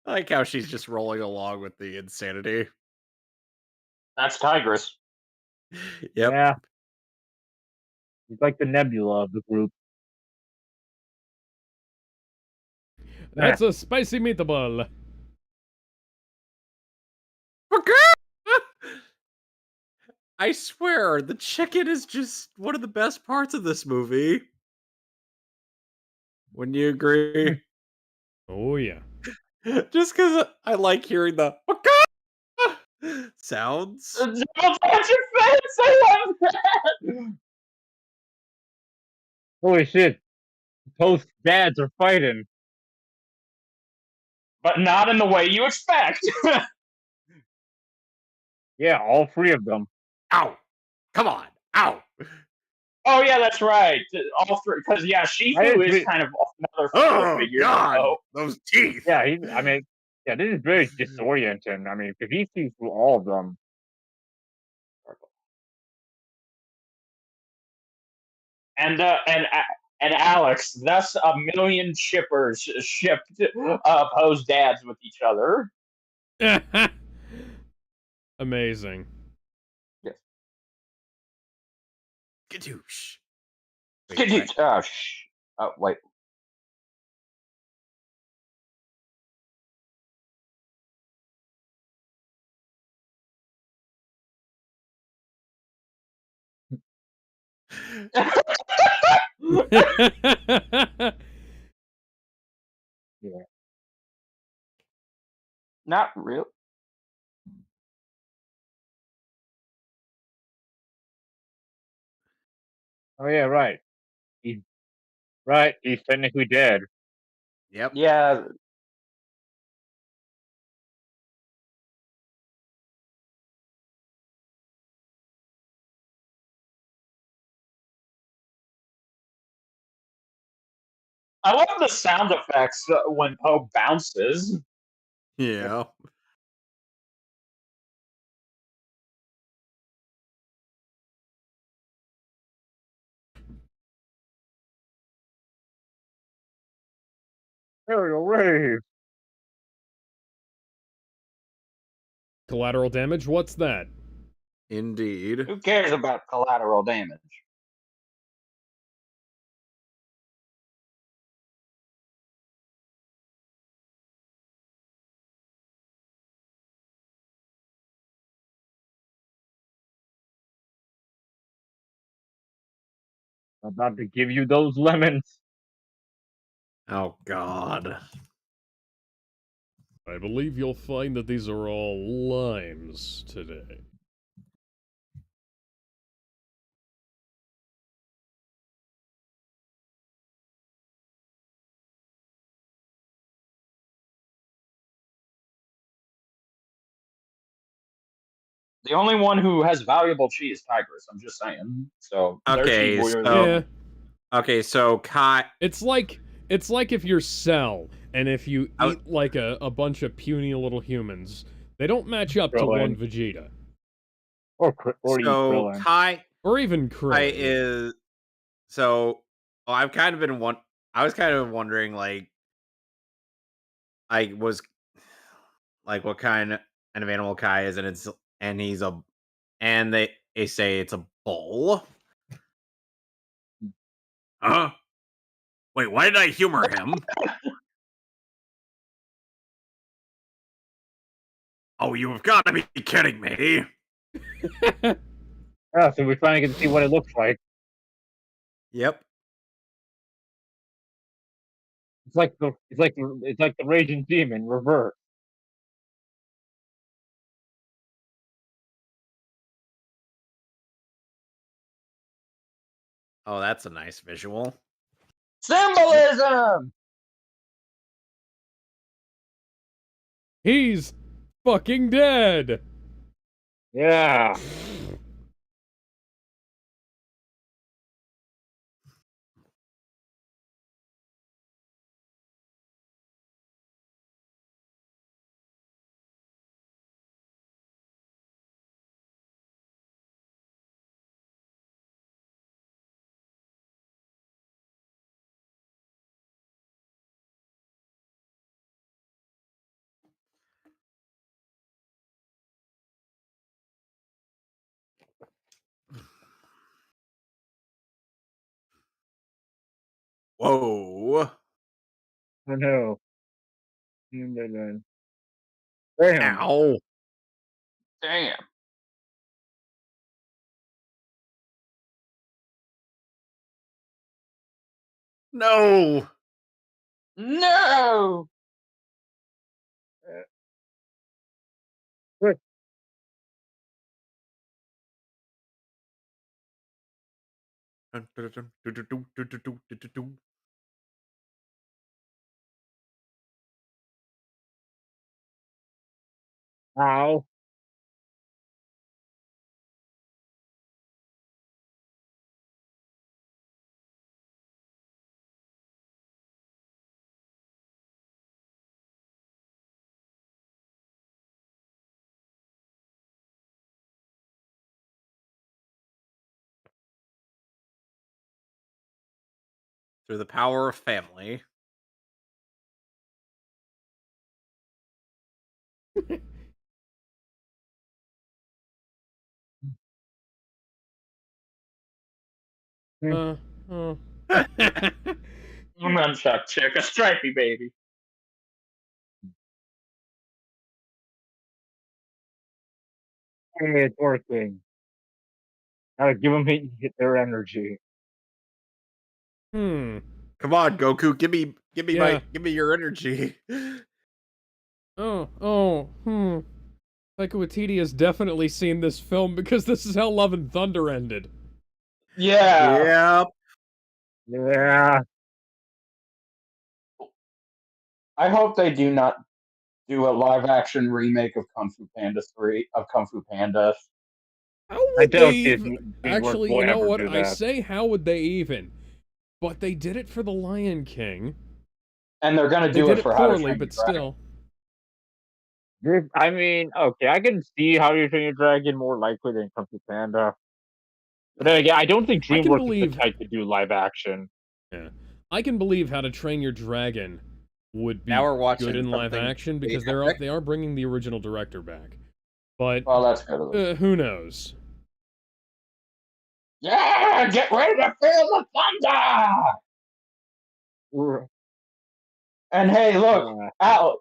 Speaker 3: I like how she's just rolling along with the insanity.
Speaker 2: That's Tigress.
Speaker 3: Yep.
Speaker 4: Yeah. He's like the Nebula of the group.
Speaker 1: That's a spicy meatball.
Speaker 3: I swear, the chicken is just one of the best parts of this movie. Wouldn't you agree?
Speaker 1: Oh yeah.
Speaker 3: Just because I like hearing the sounds.
Speaker 2: Don't touch your face! I love that!
Speaker 4: Holy shit. Both dads are fighting.
Speaker 2: But not in the way you expect.
Speaker 4: Yeah, all three of them.
Speaker 3: Ow! Come on! Ow!
Speaker 2: Oh yeah, that's right. All three, because yeah,
Speaker 4: I
Speaker 2: Shifu
Speaker 4: didn't
Speaker 2: is
Speaker 4: re-
Speaker 2: kind of another father
Speaker 3: Oh
Speaker 2: figure.
Speaker 3: God,
Speaker 2: So
Speaker 3: those teeth.
Speaker 4: yeah, I mean, yeah, this is very disorienting. I mean, because he sees through all of them.
Speaker 2: and Alex, thus a million shippers shipped Poe's dads with each other.
Speaker 1: Amazing.
Speaker 2: Yes.
Speaker 3: Gadoosh.
Speaker 2: Wait,
Speaker 3: Wait, what?
Speaker 2: wait.
Speaker 4: Yeah.
Speaker 2: Not real.
Speaker 4: Oh yeah, right. He He's technically dead.
Speaker 3: Yep.
Speaker 2: Yeah. I love the sound effects when Poe bounces.
Speaker 3: Yeah.
Speaker 4: Aerial raid.
Speaker 1: Collateral damage? What's that?
Speaker 3: Indeed.
Speaker 2: Who cares about collateral damage?
Speaker 4: I'm about to give you those lemons.
Speaker 3: Oh God.
Speaker 1: I believe you'll find that these are all limes today.
Speaker 2: The only one who has valuable chi is Tigress. I'm just saying. So their chi
Speaker 3: Okay,
Speaker 2: warriors.
Speaker 3: so
Speaker 1: Yeah,
Speaker 3: okay, so Kai.
Speaker 1: it's like if you're Cell, and if you
Speaker 3: I-
Speaker 1: eat like a bunch of puny little humans, they don't match up to one
Speaker 4: Krillin.
Speaker 1: Vegeta.
Speaker 4: Or eat
Speaker 3: So
Speaker 4: Krillin.
Speaker 3: Kai
Speaker 1: Or even Krewe.
Speaker 3: is so. Well, I've kind of been one. I was kind of wondering, I was like, what kind of animal Kai is, and he's a, and they say it's a bull. Huh? Wait, why did I humor him? Oh, you have got to be kidding me!
Speaker 4: Yeah, so we finally get to see what it looks like.
Speaker 3: Yep.
Speaker 4: It's like the raging demon reverse.
Speaker 3: Oh, that's a nice visual.
Speaker 2: Symbolism.
Speaker 1: He's fucking dead!
Speaker 4: Yeah.
Speaker 3: Whoa.
Speaker 4: I know. Damn.
Speaker 3: Ow.
Speaker 2: Damn.
Speaker 3: No.
Speaker 2: No.
Speaker 4: Good. Ow.
Speaker 3: through the power of family.
Speaker 1: Uh, oh.
Speaker 2: Nunchuck chick, a stripey baby.
Speaker 4: Hey, it's working. Gotta give them their energy.
Speaker 1: Hmm.
Speaker 3: Come on, Goku,
Speaker 1: Yeah.
Speaker 3: give me your energy.
Speaker 1: Oh. Taika Waititi has definitely seen this film because this is how Love and Thunder ended.
Speaker 2: Yeah.
Speaker 3: Yep.
Speaker 4: Yeah.
Speaker 2: I hope they do not do a live action remake of Kung Fu Panda 3 of Kung Fu Panda.
Speaker 1: How
Speaker 4: I
Speaker 1: would
Speaker 4: doubt
Speaker 1: they
Speaker 4: DreamWorks
Speaker 1: actually,
Speaker 4: will
Speaker 1: you know
Speaker 4: ever
Speaker 1: what?
Speaker 4: do
Speaker 1: I
Speaker 4: that.
Speaker 1: say how would they even? But they did it for The Lion King.
Speaker 2: And they're gonna
Speaker 1: They
Speaker 2: do
Speaker 1: did
Speaker 2: it
Speaker 1: it
Speaker 2: for How to
Speaker 1: poorly,
Speaker 2: Train Your
Speaker 1: but
Speaker 2: Dragon.
Speaker 1: still.
Speaker 4: I mean, okay, I can see How to Train Your Dragon more likely than Kung Fu Panda. But then again, I don't think
Speaker 1: I can
Speaker 4: DreamWorks is the
Speaker 1: believe
Speaker 4: type to do live action.
Speaker 1: Yeah. I can believe How to Train Your Dragon would be
Speaker 3: Now we're
Speaker 1: good
Speaker 3: watching
Speaker 1: in live
Speaker 3: something
Speaker 1: action because
Speaker 3: epic.
Speaker 1: they are bringing the original director back. But
Speaker 2: Well, that's good.
Speaker 1: who knows?
Speaker 2: Yeah, get ready to feel the thunder!
Speaker 4: Or,
Speaker 2: And hey, look,
Speaker 4: uh,
Speaker 2: Al,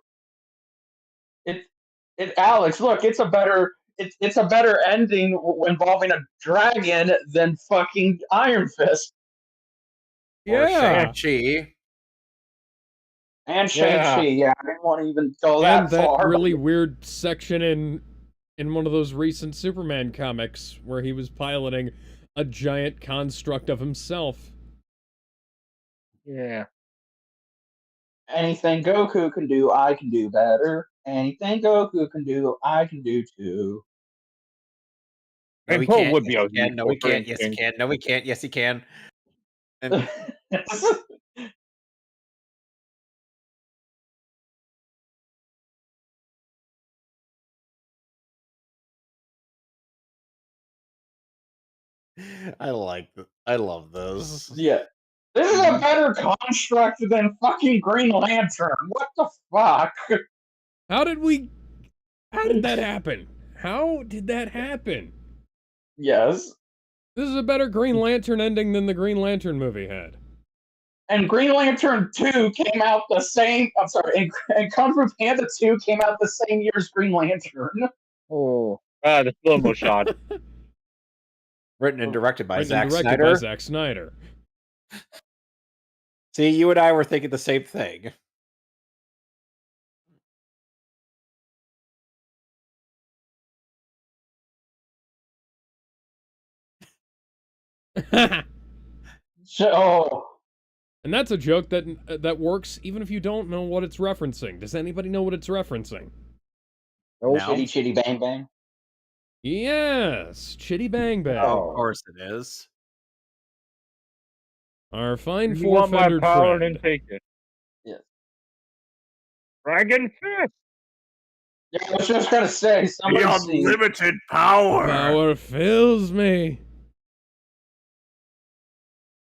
Speaker 2: Alex, look, it's a better ending involving a dragon than fucking Iron Fist
Speaker 3: Or
Speaker 1: Yeah.
Speaker 3: Shang-Chi.
Speaker 2: and
Speaker 4: yeah.
Speaker 2: Shang-Chi. Yeah, I didn't want to even go
Speaker 1: And
Speaker 2: that
Speaker 1: that
Speaker 2: far.
Speaker 1: really weird section in one of those recent Superman comics where he was piloting a giant construct of himself.
Speaker 4: Yeah.
Speaker 2: Anything Goku can do, I can do better. Anything Goku can do, I can do too.
Speaker 4: I
Speaker 3: No,
Speaker 4: mean,
Speaker 3: he
Speaker 4: Paul
Speaker 3: can't.
Speaker 4: would
Speaker 3: Yes,
Speaker 4: be
Speaker 3: he
Speaker 4: able to
Speaker 3: can.
Speaker 4: use
Speaker 3: No, he
Speaker 4: Super
Speaker 3: can't. Yes, he
Speaker 4: Instinct.
Speaker 3: can. No, he can't. Yes, he can. And I love those.
Speaker 2: Yeah. This is a better construct than fucking Green Lantern. What the fuck?
Speaker 1: How did that happen? How did that happen?
Speaker 2: Yes.
Speaker 1: This is a better Green Lantern ending than the Green Lantern movie had.
Speaker 2: And Green Lantern 2 came out the same. I'm sorry, and Kung Fu Panda 2 came out the same year as Green Lantern.
Speaker 4: Oh. The slow-mo shot.
Speaker 3: Written and directed by
Speaker 1: Written and
Speaker 3: Zack
Speaker 1: directed by
Speaker 3: Snyder.
Speaker 1: Zack Snyder.
Speaker 3: See, you and I were thinking the same thing.
Speaker 2: So,
Speaker 1: And that's a joke that works even if you don't know what it's referencing. Does anybody know what it's referencing?
Speaker 4: Nope.
Speaker 3: No.
Speaker 2: Chitty Chitty Bang Bang.
Speaker 1: Yes, Chitty Bang Bang.
Speaker 3: Oh, of
Speaker 4: Oh.
Speaker 3: course it is.
Speaker 1: Our fine
Speaker 4: You want my
Speaker 1: four-fendered
Speaker 4: power,
Speaker 1: friend.
Speaker 4: then take it.
Speaker 2: Yes.
Speaker 4: Dragon Fist!
Speaker 2: Yeah, I was just gonna say somebody sing.
Speaker 3: power.
Speaker 1: Power fills me.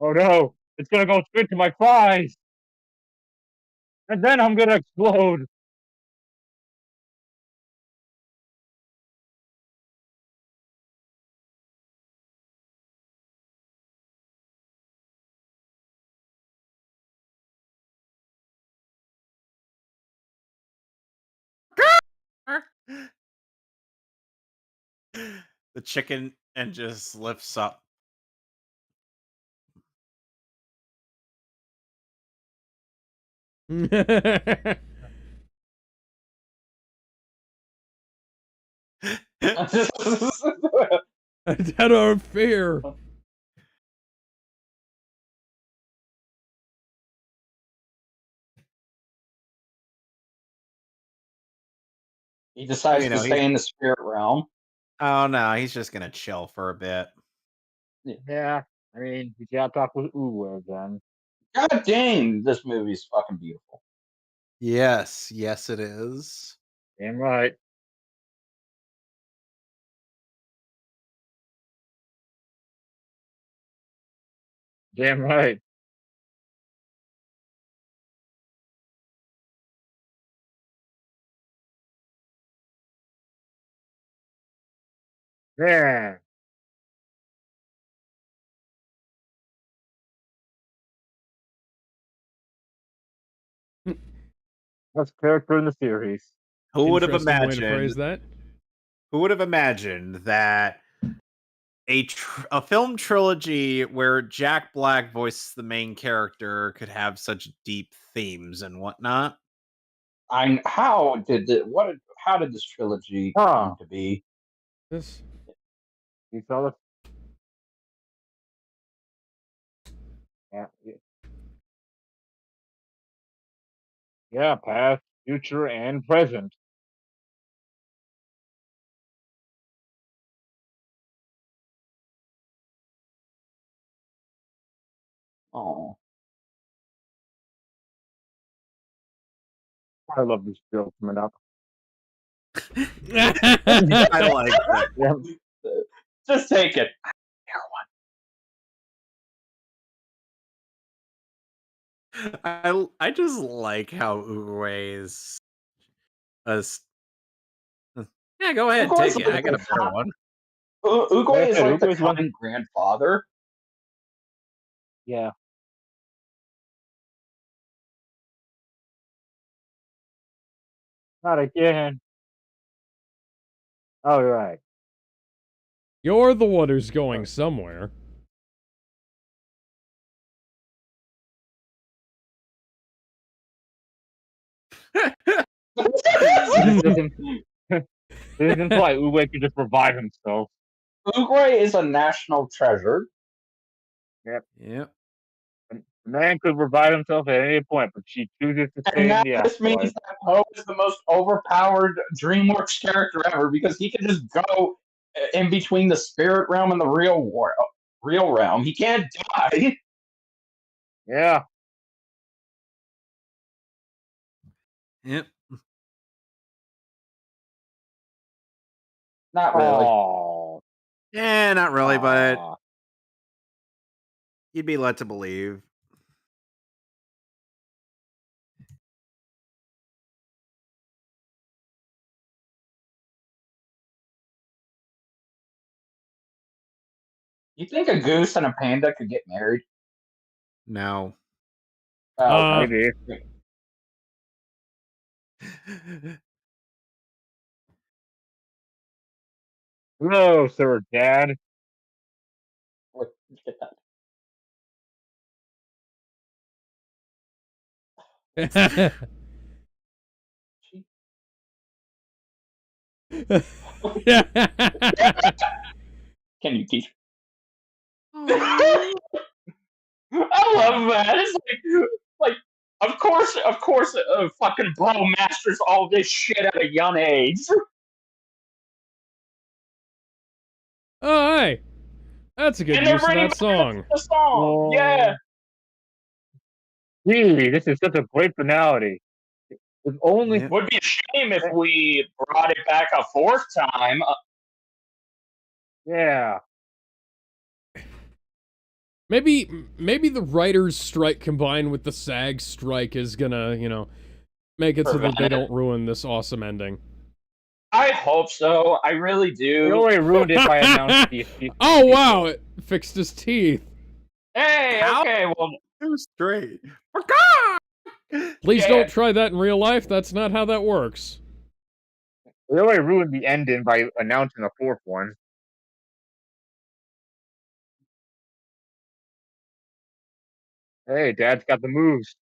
Speaker 4: Oh no! It's gonna go straight to my thighs! And then I'm gonna explode!
Speaker 3: The chicken and just lifts up.
Speaker 1: A dead our fear.
Speaker 2: He decides
Speaker 3: You
Speaker 2: to
Speaker 3: know, he's
Speaker 2: stay in the spirit realm.
Speaker 3: oh no, he's just gonna chill for a bit.
Speaker 4: Yeah, I mean, you gotta talk with Uwe again.
Speaker 2: God dang, this movie's fucking beautiful.
Speaker 3: Yes, yes, it is.
Speaker 4: Damn right. Damn right. Yeah. Best character in the series.
Speaker 3: Who would have
Speaker 1: Interesting way to phrase
Speaker 3: imagined?
Speaker 1: that.
Speaker 3: Who would have imagined that a film trilogy where Jack Black voices the main character could have such deep themes and whatnot?
Speaker 2: How did this trilogy
Speaker 4: Huh.
Speaker 2: come to be?
Speaker 1: This
Speaker 4: You saw the yeah, yeah, past, future, and present.
Speaker 2: Oh,
Speaker 4: I love this show coming up.
Speaker 3: I like that.
Speaker 4: Yeah.
Speaker 2: just take it.
Speaker 3: I just like how Uwe is as yeah, go ahead,
Speaker 2: Uguay's
Speaker 3: take it. I
Speaker 2: like
Speaker 3: got a
Speaker 2: the
Speaker 3: better one.
Speaker 2: Uguay is like the
Speaker 4: Uguay's one.
Speaker 2: kind grandfather.
Speaker 4: Yeah. Not again. All right.
Speaker 1: You're the one who's going somewhere.
Speaker 4: This doesn't this doesn't imply Uwe could just revive himself.
Speaker 2: Uguay is a national treasure.
Speaker 3: Yep.
Speaker 4: The man could revive himself at any point, but she chooses to stay
Speaker 2: And
Speaker 4: in
Speaker 2: now
Speaker 4: the
Speaker 2: this means
Speaker 4: afterlife.
Speaker 2: that Poe is the most overpowered DreamWorks character ever because he can just go in between the spirit realm and the real realm. He can't die.
Speaker 4: Yeah.
Speaker 3: Yep.
Speaker 2: Not really.
Speaker 4: Oh.
Speaker 3: Yeah, not really, but
Speaker 4: Aw.
Speaker 3: you'd be led to believe.
Speaker 2: You think a goose and a panda could get married?
Speaker 3: No.
Speaker 2: Oh,
Speaker 4: Maybe. No, sir, Dad.
Speaker 2: look, get that. Can you teach? I love that. It's like, of course, fucking bro masters all this shit at a young age.
Speaker 1: Oh, hey. That's a good
Speaker 2: And they're
Speaker 1: use of
Speaker 2: bringing
Speaker 1: that
Speaker 2: back
Speaker 1: song.
Speaker 2: the song. Yeah.
Speaker 4: Gee, this is such a great finality. If only.
Speaker 3: Yep.
Speaker 2: Would be a shame if we brought it back a fourth time.
Speaker 4: Yeah.
Speaker 1: Maybe the writers' strike combined with the SAG strike is gonna, make it so that they don't ruin this awesome ending.
Speaker 2: I hope so. I really
Speaker 4: They
Speaker 2: do.
Speaker 4: already ruined it by announcing the
Speaker 1: Oh wow, it fixed his teeth.
Speaker 2: Hey,
Speaker 3: How?
Speaker 2: okay, well,
Speaker 3: Too straight.
Speaker 1: Please
Speaker 2: Yeah.
Speaker 1: don't try that in real life. That's not how that works.
Speaker 4: They already ruined the ending by announcing a fourth one. Hey, Dad's got the moves.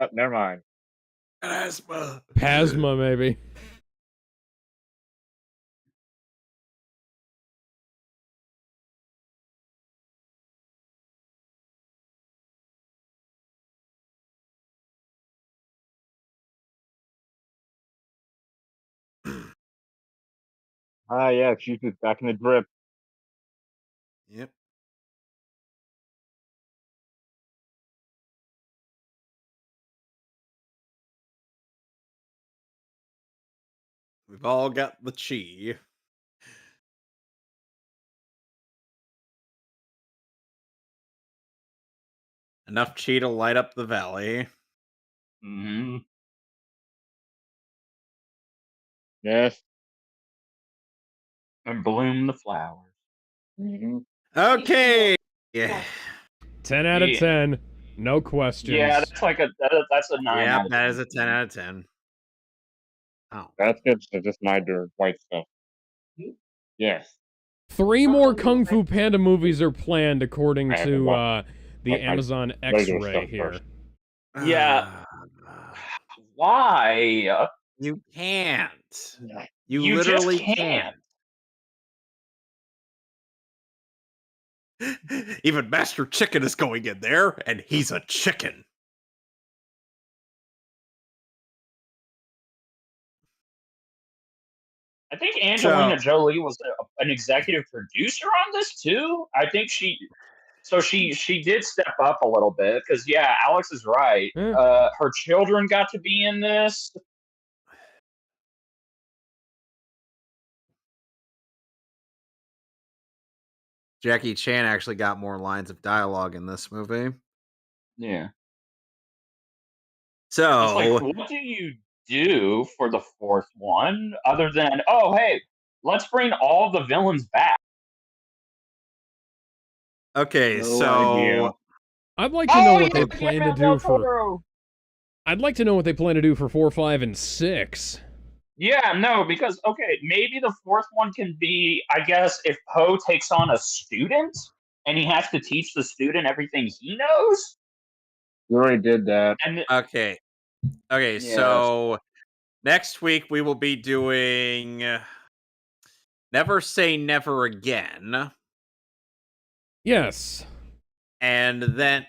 Speaker 4: Oh, never mind.
Speaker 3: Asthma.
Speaker 1: Pasma, maybe.
Speaker 4: Ah, yeah, she's just back in the drip.
Speaker 3: Yep. We've all got the chi. Enough chi to light up the valley.
Speaker 2: mhm.
Speaker 4: Yes.
Speaker 2: And bloom the flowers.
Speaker 4: Mhm.
Speaker 3: Okay. Yeah.
Speaker 1: 10 out of
Speaker 2: Yeah.
Speaker 1: 10. No questions.
Speaker 2: Yeah, that's like that's a 9
Speaker 3: Yep,
Speaker 2: out of
Speaker 3: that
Speaker 2: 10.
Speaker 3: is a 10 out of 10. Oh.
Speaker 4: That's good. So just my dirt white stuff. Yes.
Speaker 1: 3 more Kung Fu Panda movies are planned according
Speaker 4: I haven't
Speaker 1: to
Speaker 4: watched
Speaker 1: the
Speaker 4: like my
Speaker 1: Amazon
Speaker 4: regular
Speaker 1: X-ray
Speaker 4: stuff
Speaker 1: here.
Speaker 4: first.
Speaker 2: Yeah. Why?
Speaker 3: You can't. You
Speaker 2: You just
Speaker 3: literally
Speaker 2: can't.
Speaker 3: Even Master Chicken is going in there, and he's a chicken.
Speaker 2: I think Angelina Jolie was an executive producer on this too. I think she did step up a little bit because yeah, Alex is right.
Speaker 1: Eh.
Speaker 2: Her children got to be in this.
Speaker 3: Jackie Chan actually got more lines of dialogue in this movie.
Speaker 2: Yeah. It's like,
Speaker 3: So,
Speaker 2: what do you do for the fourth one other than, oh, hey, let's bring all the villains back?
Speaker 3: okay,
Speaker 4: No
Speaker 3: so
Speaker 4: idea.
Speaker 1: I'd like to know
Speaker 2: Oh,
Speaker 1: what they
Speaker 2: yeah,
Speaker 1: plan to
Speaker 2: Guillermo
Speaker 1: do
Speaker 2: del
Speaker 1: for
Speaker 2: Toro.
Speaker 1: I'd like to know what they plan to do for 4, 5, and 6.
Speaker 2: Yeah, no, because okay, maybe the fourth one can be, I guess, if Poe takes on a student and he has to teach the student everything he knows.
Speaker 4: We already did that.
Speaker 2: And
Speaker 3: okay. Okay,
Speaker 2: yeah,
Speaker 3: so next week we will be doing Never Say Never Again.
Speaker 1: Yes.
Speaker 3: And then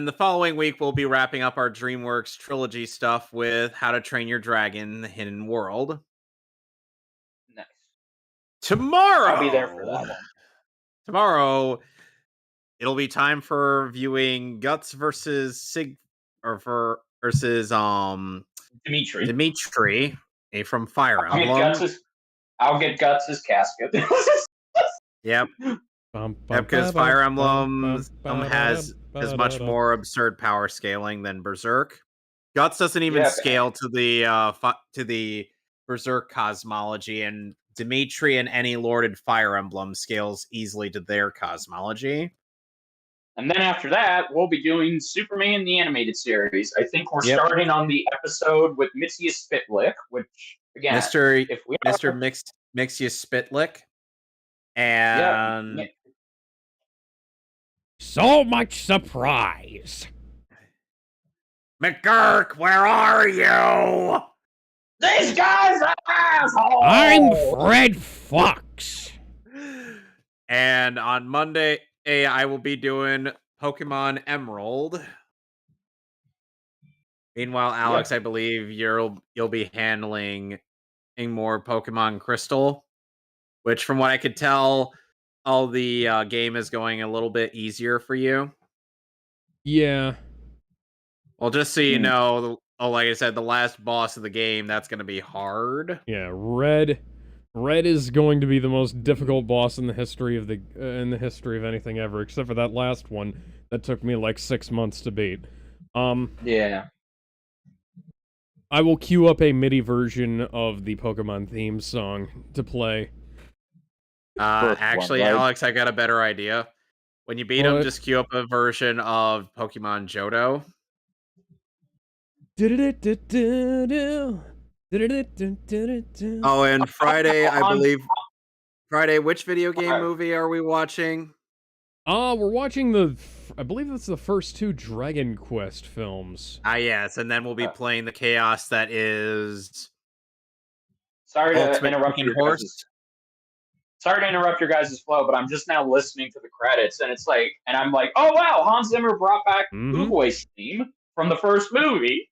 Speaker 3: the following week we'll be wrapping up our DreamWorks trilogy stuff with How to Train Your Dragon: The Hidden World.
Speaker 2: nice.
Speaker 3: Tomorrow.
Speaker 2: I'll be there for that one.
Speaker 3: Tomorrow it'll be time for viewing Guts versus versus
Speaker 2: Dimitri.
Speaker 3: Dimitri from Fire
Speaker 2: I'll get
Speaker 3: Emblem.
Speaker 2: I'll get Guts' casket.
Speaker 3: Yep. Because Fire Emblem has much more absurd power scaling than Berserk. Guts doesn't even
Speaker 2: Yeah,
Speaker 3: scale to the Berserk cosmology, and Dimitri and any Lorded Fire Emblem scales easily to their cosmology.
Speaker 2: and then after that, we'll be doing Superman the animated series. I think we're
Speaker 3: Yep.
Speaker 2: starting on the episode with Mitsius Spitlick, which again,
Speaker 3: Mr.
Speaker 2: if we
Speaker 3: Mr. Mixius Spitlick. And
Speaker 2: yeah,
Speaker 1: So much surprise.
Speaker 3: McGurk, where are you?
Speaker 2: these guys are assholes.
Speaker 1: I'm Fred Fox.
Speaker 3: And on Monday, I will be doing Pokemon Emerald. Meanwhile, Alex,
Speaker 2: Yep.
Speaker 3: I believe you'll be handling more Pokemon Crystal, which, from what I could tell, all the game is going a little bit easier for you.
Speaker 1: Yeah.
Speaker 3: Well, just so you know, like I said, the last boss of the game, that's going to be hard.
Speaker 1: Yeah, Red is going to be the most difficult boss in the history of anything ever, except for that last one that took me like 6 months to beat.
Speaker 2: Yeah.
Speaker 1: I will queue up a MIDI version of the Pokemon theme song to play.
Speaker 3: Actually,
Speaker 4: right?
Speaker 3: Alex, I got a better idea. When you beat him,
Speaker 1: What?
Speaker 3: just queue up a version of Pokemon Johto. Oh, and Friday, I believe. Friday, which video game movie are we watching?
Speaker 1: We're watching I believe that's the first 2 Dragon Quest films.
Speaker 3: Yes, and then we'll be playing the chaos that is
Speaker 2: Sorry to
Speaker 3: Ultimate
Speaker 2: interrupt
Speaker 3: Chicken
Speaker 2: your
Speaker 3: Horse.
Speaker 2: guys'. Sorry to interrupt your guys' flow, but I'm just now listening to the credits, and it's like, and I'm like, oh wow, Hans Zimmer brought back Uguay's theme from the first movie.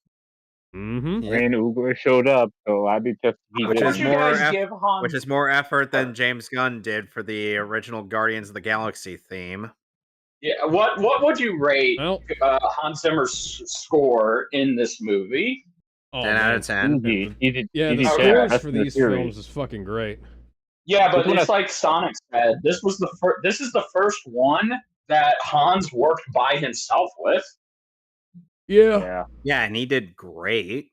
Speaker 1: Mm-hmm.
Speaker 3: Yep.
Speaker 4: And Ugo showed up, so I'd be pissed if he
Speaker 3: Which
Speaker 4: didn't.
Speaker 3: is more
Speaker 2: Hans?
Speaker 3: which is more effort than James Gunn did for the original Guardians of the Galaxy theme.
Speaker 2: Yeah, what would you rate
Speaker 1: Well,
Speaker 2: Hans Zimmer's score in this movie?
Speaker 3: 10 out of 10.
Speaker 4: Easy.
Speaker 1: Yeah, the
Speaker 4: easy
Speaker 1: scores
Speaker 4: that's
Speaker 1: for
Speaker 4: the
Speaker 1: these
Speaker 4: series.
Speaker 1: films is fucking great.
Speaker 2: Yeah, but
Speaker 4: This
Speaker 2: it's like Sonic said. This is the first one that Hans worked by himself with.
Speaker 1: Yeah.
Speaker 3: Yeah, and he did great.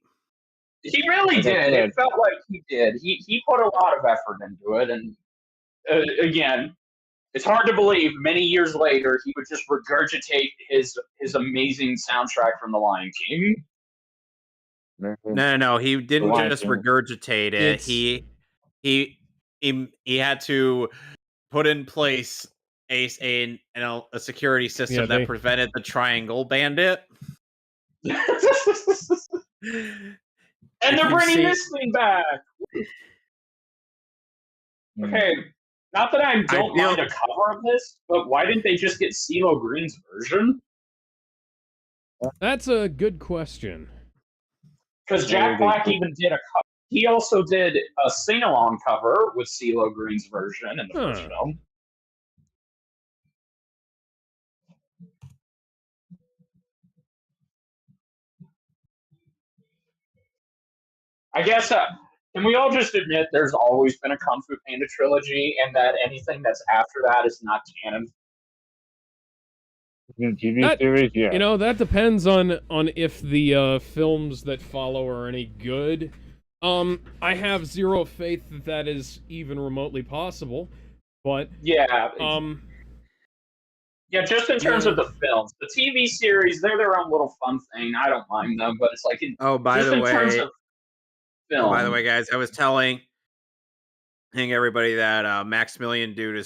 Speaker 2: He really
Speaker 4: Like I
Speaker 2: did.
Speaker 4: said.
Speaker 2: It felt like he did. He put a lot of effort into it, and again, it's hard to believe many years later he would just regurgitate his amazing soundtrack from The Lion King.
Speaker 3: No. He didn't
Speaker 4: Lion
Speaker 3: just
Speaker 4: King.
Speaker 3: regurgitate it.
Speaker 1: It's-
Speaker 3: He had to put in place a security system
Speaker 1: Yeah,
Speaker 3: that
Speaker 1: they-
Speaker 3: prevented the Triangle Bandit.
Speaker 2: And
Speaker 3: If
Speaker 2: they're
Speaker 3: you've
Speaker 2: bringing
Speaker 3: seen-
Speaker 2: this thing back. Okay, not that I don't
Speaker 3: feel-
Speaker 2: mind a cover of this, but why didn't they just get CeeLo Green's version?
Speaker 1: That's a good question.
Speaker 2: Because Jack Black even did a cover. He also did a sing-along cover with CeeLo Green's version in the first film. I guess, can we all just admit there's always been a Kung Fu Panda trilogy, and that anything that's after that is not canon?
Speaker 4: In TV
Speaker 1: That-
Speaker 4: series, yeah.
Speaker 1: You know, that depends on if the films that follow are any good. I have zero faith that that is even remotely possible, but
Speaker 2: Yeah. Yeah, just in terms
Speaker 1: Yeah.
Speaker 2: of the films. The TV series, they're their own little fun thing. I don't mind them, but it's like,
Speaker 3: by
Speaker 2: just
Speaker 3: the
Speaker 2: in terms
Speaker 3: way,
Speaker 2: of film.
Speaker 3: by the way, guys, I was telling everybody that Maximilian Dude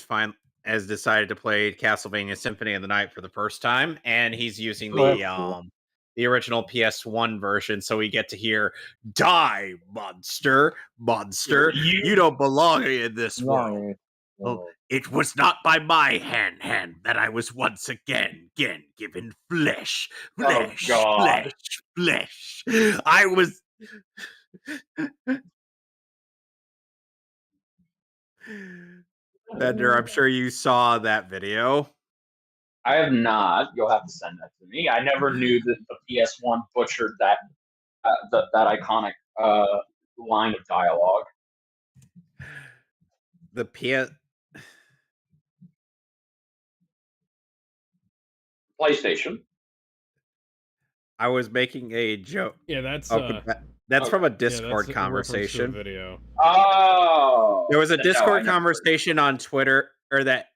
Speaker 3: has decided to play Castlevania Symphony of the Night for the first time, and he's using
Speaker 4: Oh, that's cool.
Speaker 3: the original PS1 version, so we get to hear "Die, monster, monster! You don't belong in this world. Oh, it was not by my hand that I was once again given flesh, flesh,
Speaker 2: God.
Speaker 3: flesh. I was." Bender, I'm sure you saw that video.
Speaker 2: I have not. You'll have to send that to me. I never knew that the PS1 butchered that that iconic line of dialogue.
Speaker 3: The PS.
Speaker 2: PlayStation.
Speaker 3: I was making a joke.
Speaker 1: yeah, that's
Speaker 3: That's from a
Speaker 1: yeah,
Speaker 3: Discord
Speaker 1: that's a reference to a
Speaker 3: conversation.
Speaker 1: video.
Speaker 2: Oh,
Speaker 3: There was a
Speaker 2: no, I
Speaker 3: Discord
Speaker 2: never-
Speaker 3: conversation on Twitter, or that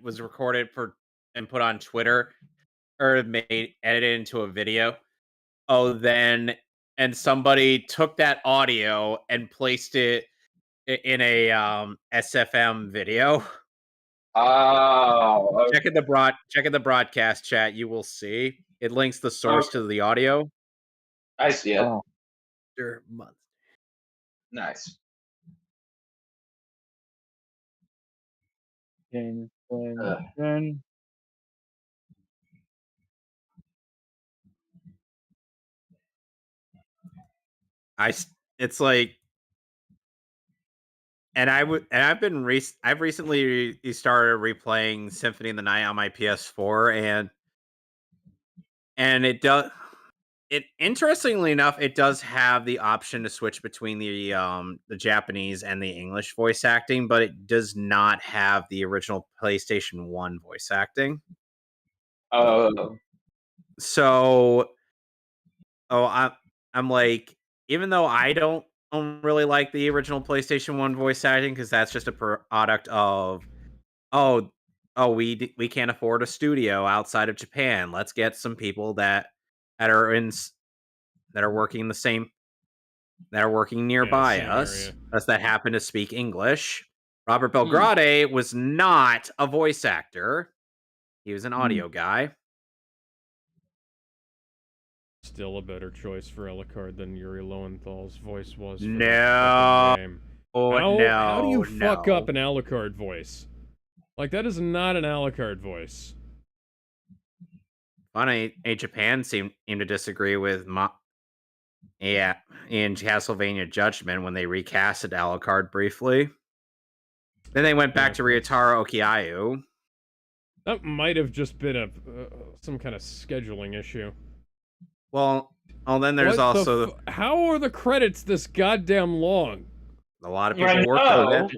Speaker 3: was recorded and put on Twitter, or edited into a video. And somebody took that audio and placed it in a SFM video.
Speaker 2: Oh,
Speaker 3: Check in the broadcast chat. You will see it links the source to the audio.
Speaker 2: I see it.
Speaker 4: Oh,
Speaker 3: Month.
Speaker 2: Nice.
Speaker 4: then
Speaker 3: It's like, and I've recently started replaying Symphony of the Night on my PS4, and it does. Interestingly enough, it does have the option to switch between the Japanese and the English voice acting, but it does not have the original PlayStation 1 voice acting. So, I'm like, even though I don't really like the original PlayStation 1 voice acting, because that's just a product of, we can't afford a studio outside of Japan. Let's get some people that are working nearby
Speaker 1: same
Speaker 3: us,
Speaker 1: area.
Speaker 3: that happen to speak English. Robert Belgrade was not a voice actor; he was an audio guy.
Speaker 1: Still a better choice for Alucard than Yuri Lowenthal's voice was. For
Speaker 3: No.
Speaker 1: that fucking game. How do you fuck
Speaker 3: no.
Speaker 1: up an Alucard voice? Like, that is not an Alucard voice.
Speaker 3: Funny, Japan seemed to disagree with in Castlevania Judgment when they recasted Alucard briefly. Then they went back to Ryotaro Okiayu.
Speaker 1: That might have just been some kind of scheduling issue.
Speaker 3: Well, then there's
Speaker 1: What
Speaker 3: also
Speaker 1: how are the credits this goddamn long?
Speaker 3: a lot of
Speaker 2: Yeah, I
Speaker 3: people worked on
Speaker 2: know.
Speaker 3: it.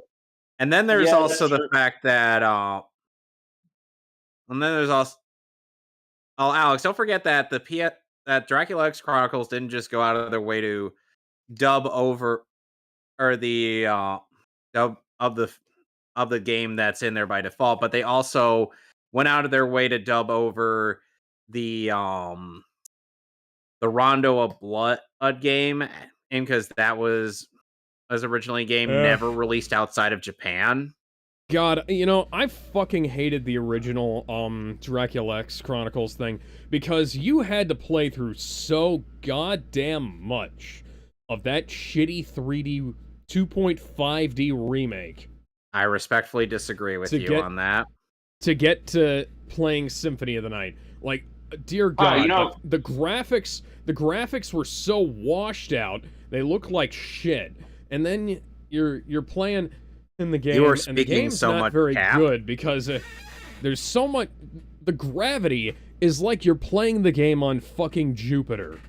Speaker 3: And then there's
Speaker 2: Yeah,
Speaker 3: also
Speaker 2: that's
Speaker 3: the
Speaker 2: true.
Speaker 3: fact that and then there's also Alex, don't forget that that Dracula X Chronicles didn't just go out of their way to dub over, or the dub of the of the game that's in there by default, but they also went out of their way to dub over the Rondo of Blood game, and because that was originally a game never released outside of Japan.
Speaker 1: God, you know, I fucking hated the original Dracula X Chronicles thing because you had to play through so goddamn much of that shitty 3D 2.5D remake.
Speaker 3: I respectfully disagree with you on that.
Speaker 1: To get to playing Symphony of the Night. Like, dear God,
Speaker 2: you know,
Speaker 1: the graphics were so washed out, they look like shit. And then you're playing in the game, and the game's
Speaker 3: so
Speaker 1: not
Speaker 3: much
Speaker 1: very
Speaker 3: cap.
Speaker 1: good because there's so much. The gravity is like you're playing the game on fucking Jupiter.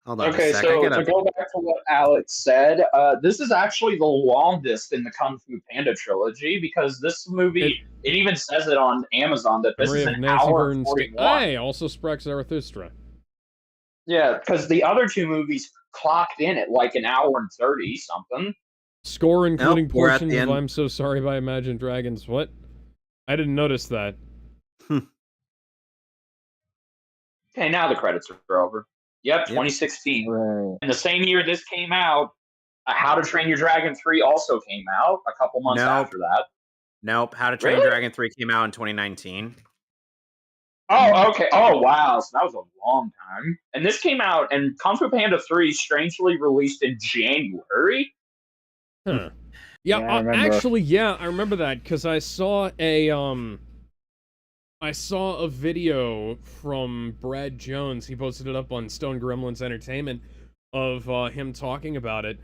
Speaker 3: Hold on
Speaker 2: okay,
Speaker 3: a sec.
Speaker 2: so to go back to what Alex said, this is actually the longest in the Kung Fu Panda trilogy because this movie, it even says it on Amazon that this is an hour and 41.
Speaker 1: Hey, also Sprax Zarathustra.
Speaker 2: Yeah, because the other two movies clocked in at like an hour and 30 something.
Speaker 1: Score including
Speaker 3: Nope, we're at
Speaker 1: portions
Speaker 3: the
Speaker 1: of
Speaker 3: end.
Speaker 1: I'm So Sorry by Imagine Dragons. What? I didn't notice that.
Speaker 2: Okay, now the credits are over. Yep, 2016.
Speaker 4: Right.
Speaker 2: In the same year this came out, How to Train Your Dragon 3 also came out a couple months after that.
Speaker 3: Nope. How to Train Your Dragon 3 came out in 2019.
Speaker 2: Oh, okay. Oh, wow. So that was a long time. And this came out, and Kung Fu Panda 3 strangely released in January.
Speaker 1: Huh. Yeah,
Speaker 4: Yeah, I remember.
Speaker 1: actually, yeah, I remember that because I saw a video from Brad Jones. He posted it up on Stone Gremlins Entertainment of him talking about it,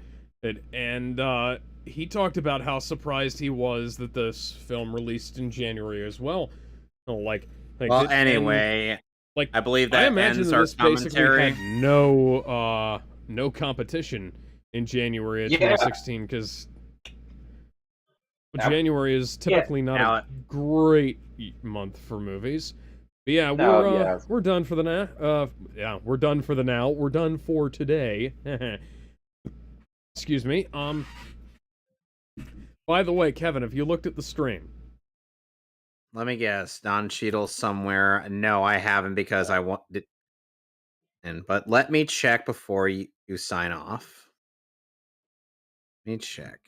Speaker 1: and he talked about how surprised he was that this film released in January as well. Like
Speaker 3: Well, anyway,
Speaker 1: like
Speaker 3: I believe
Speaker 1: I
Speaker 3: that
Speaker 1: imagine
Speaker 3: ends
Speaker 1: that
Speaker 3: our
Speaker 1: this basically
Speaker 3: commentary.
Speaker 1: had no competition in January of 2016 because January is typically not a great month for movies. But yeah, we're done for the now. We're done for the now. We're done for today. Excuse me. By the way, Kevin, have you looked at the stream?
Speaker 3: Let me guess. Don Cheadle somewhere. No, I haven't because I want. But let me check before you sign off. Let me check.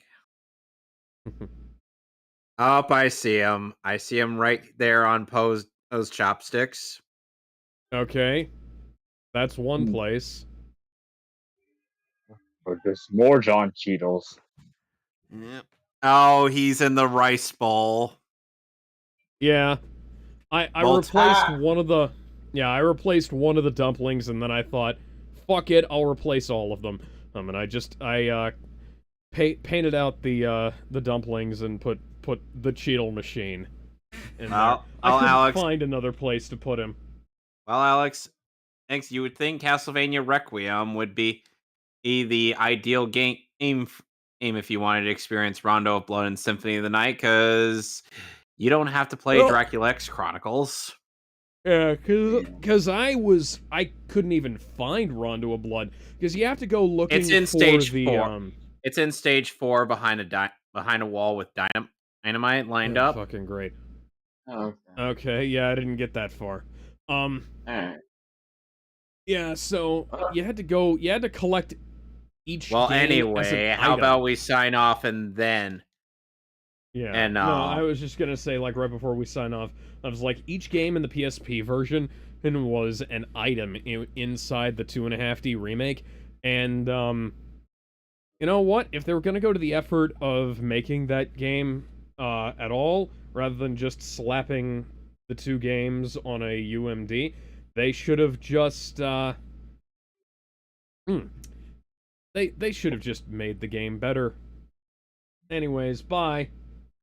Speaker 3: Oh, I see him. I see him right there on those chopsticks.
Speaker 1: Okay, that's one place.
Speaker 4: But there's more John Cheadles.
Speaker 3: Yep. Oh, he's in the rice bowl.
Speaker 1: Yeah, I replaced one of the one of the dumplings, and then I thought, fuck it, I'll replace all of them. And I painted out the dumplings and put the Cheadle machine in there. I couldn't
Speaker 3: Alex,
Speaker 1: find another place to put him.
Speaker 3: Well, Alex, thanks. You would think Castlevania Requiem would be the ideal game if you wanted to experience Rondo of Blood and Symphony of the Night, because you don't have to play Dracula X Chronicles.
Speaker 1: Yeah, cause I couldn't even find Rondo of Blood because you have to go looking.
Speaker 3: It's in
Speaker 1: for
Speaker 3: stage
Speaker 1: the,
Speaker 3: 4. It's in stage 4 behind a wall with dynamite lined up.
Speaker 1: Fucking great.
Speaker 2: Oh,
Speaker 1: okay, yeah, I didn't get that far. Yeah, so you had to collect each.
Speaker 3: Well,
Speaker 1: game
Speaker 3: anyway,
Speaker 1: as an
Speaker 3: how
Speaker 1: item.
Speaker 3: about we sign off and then?
Speaker 1: Yeah.
Speaker 3: And
Speaker 1: no, I was just gonna say, like, right before we sign off, I was like, each game in the PSP version was an item inside the 2.5D remake, and you know what? If they were gonna go to the effort of making that game at all, rather than just slapping the two games on a UMD, they should have just they should have just made the game better. Anyways, bye.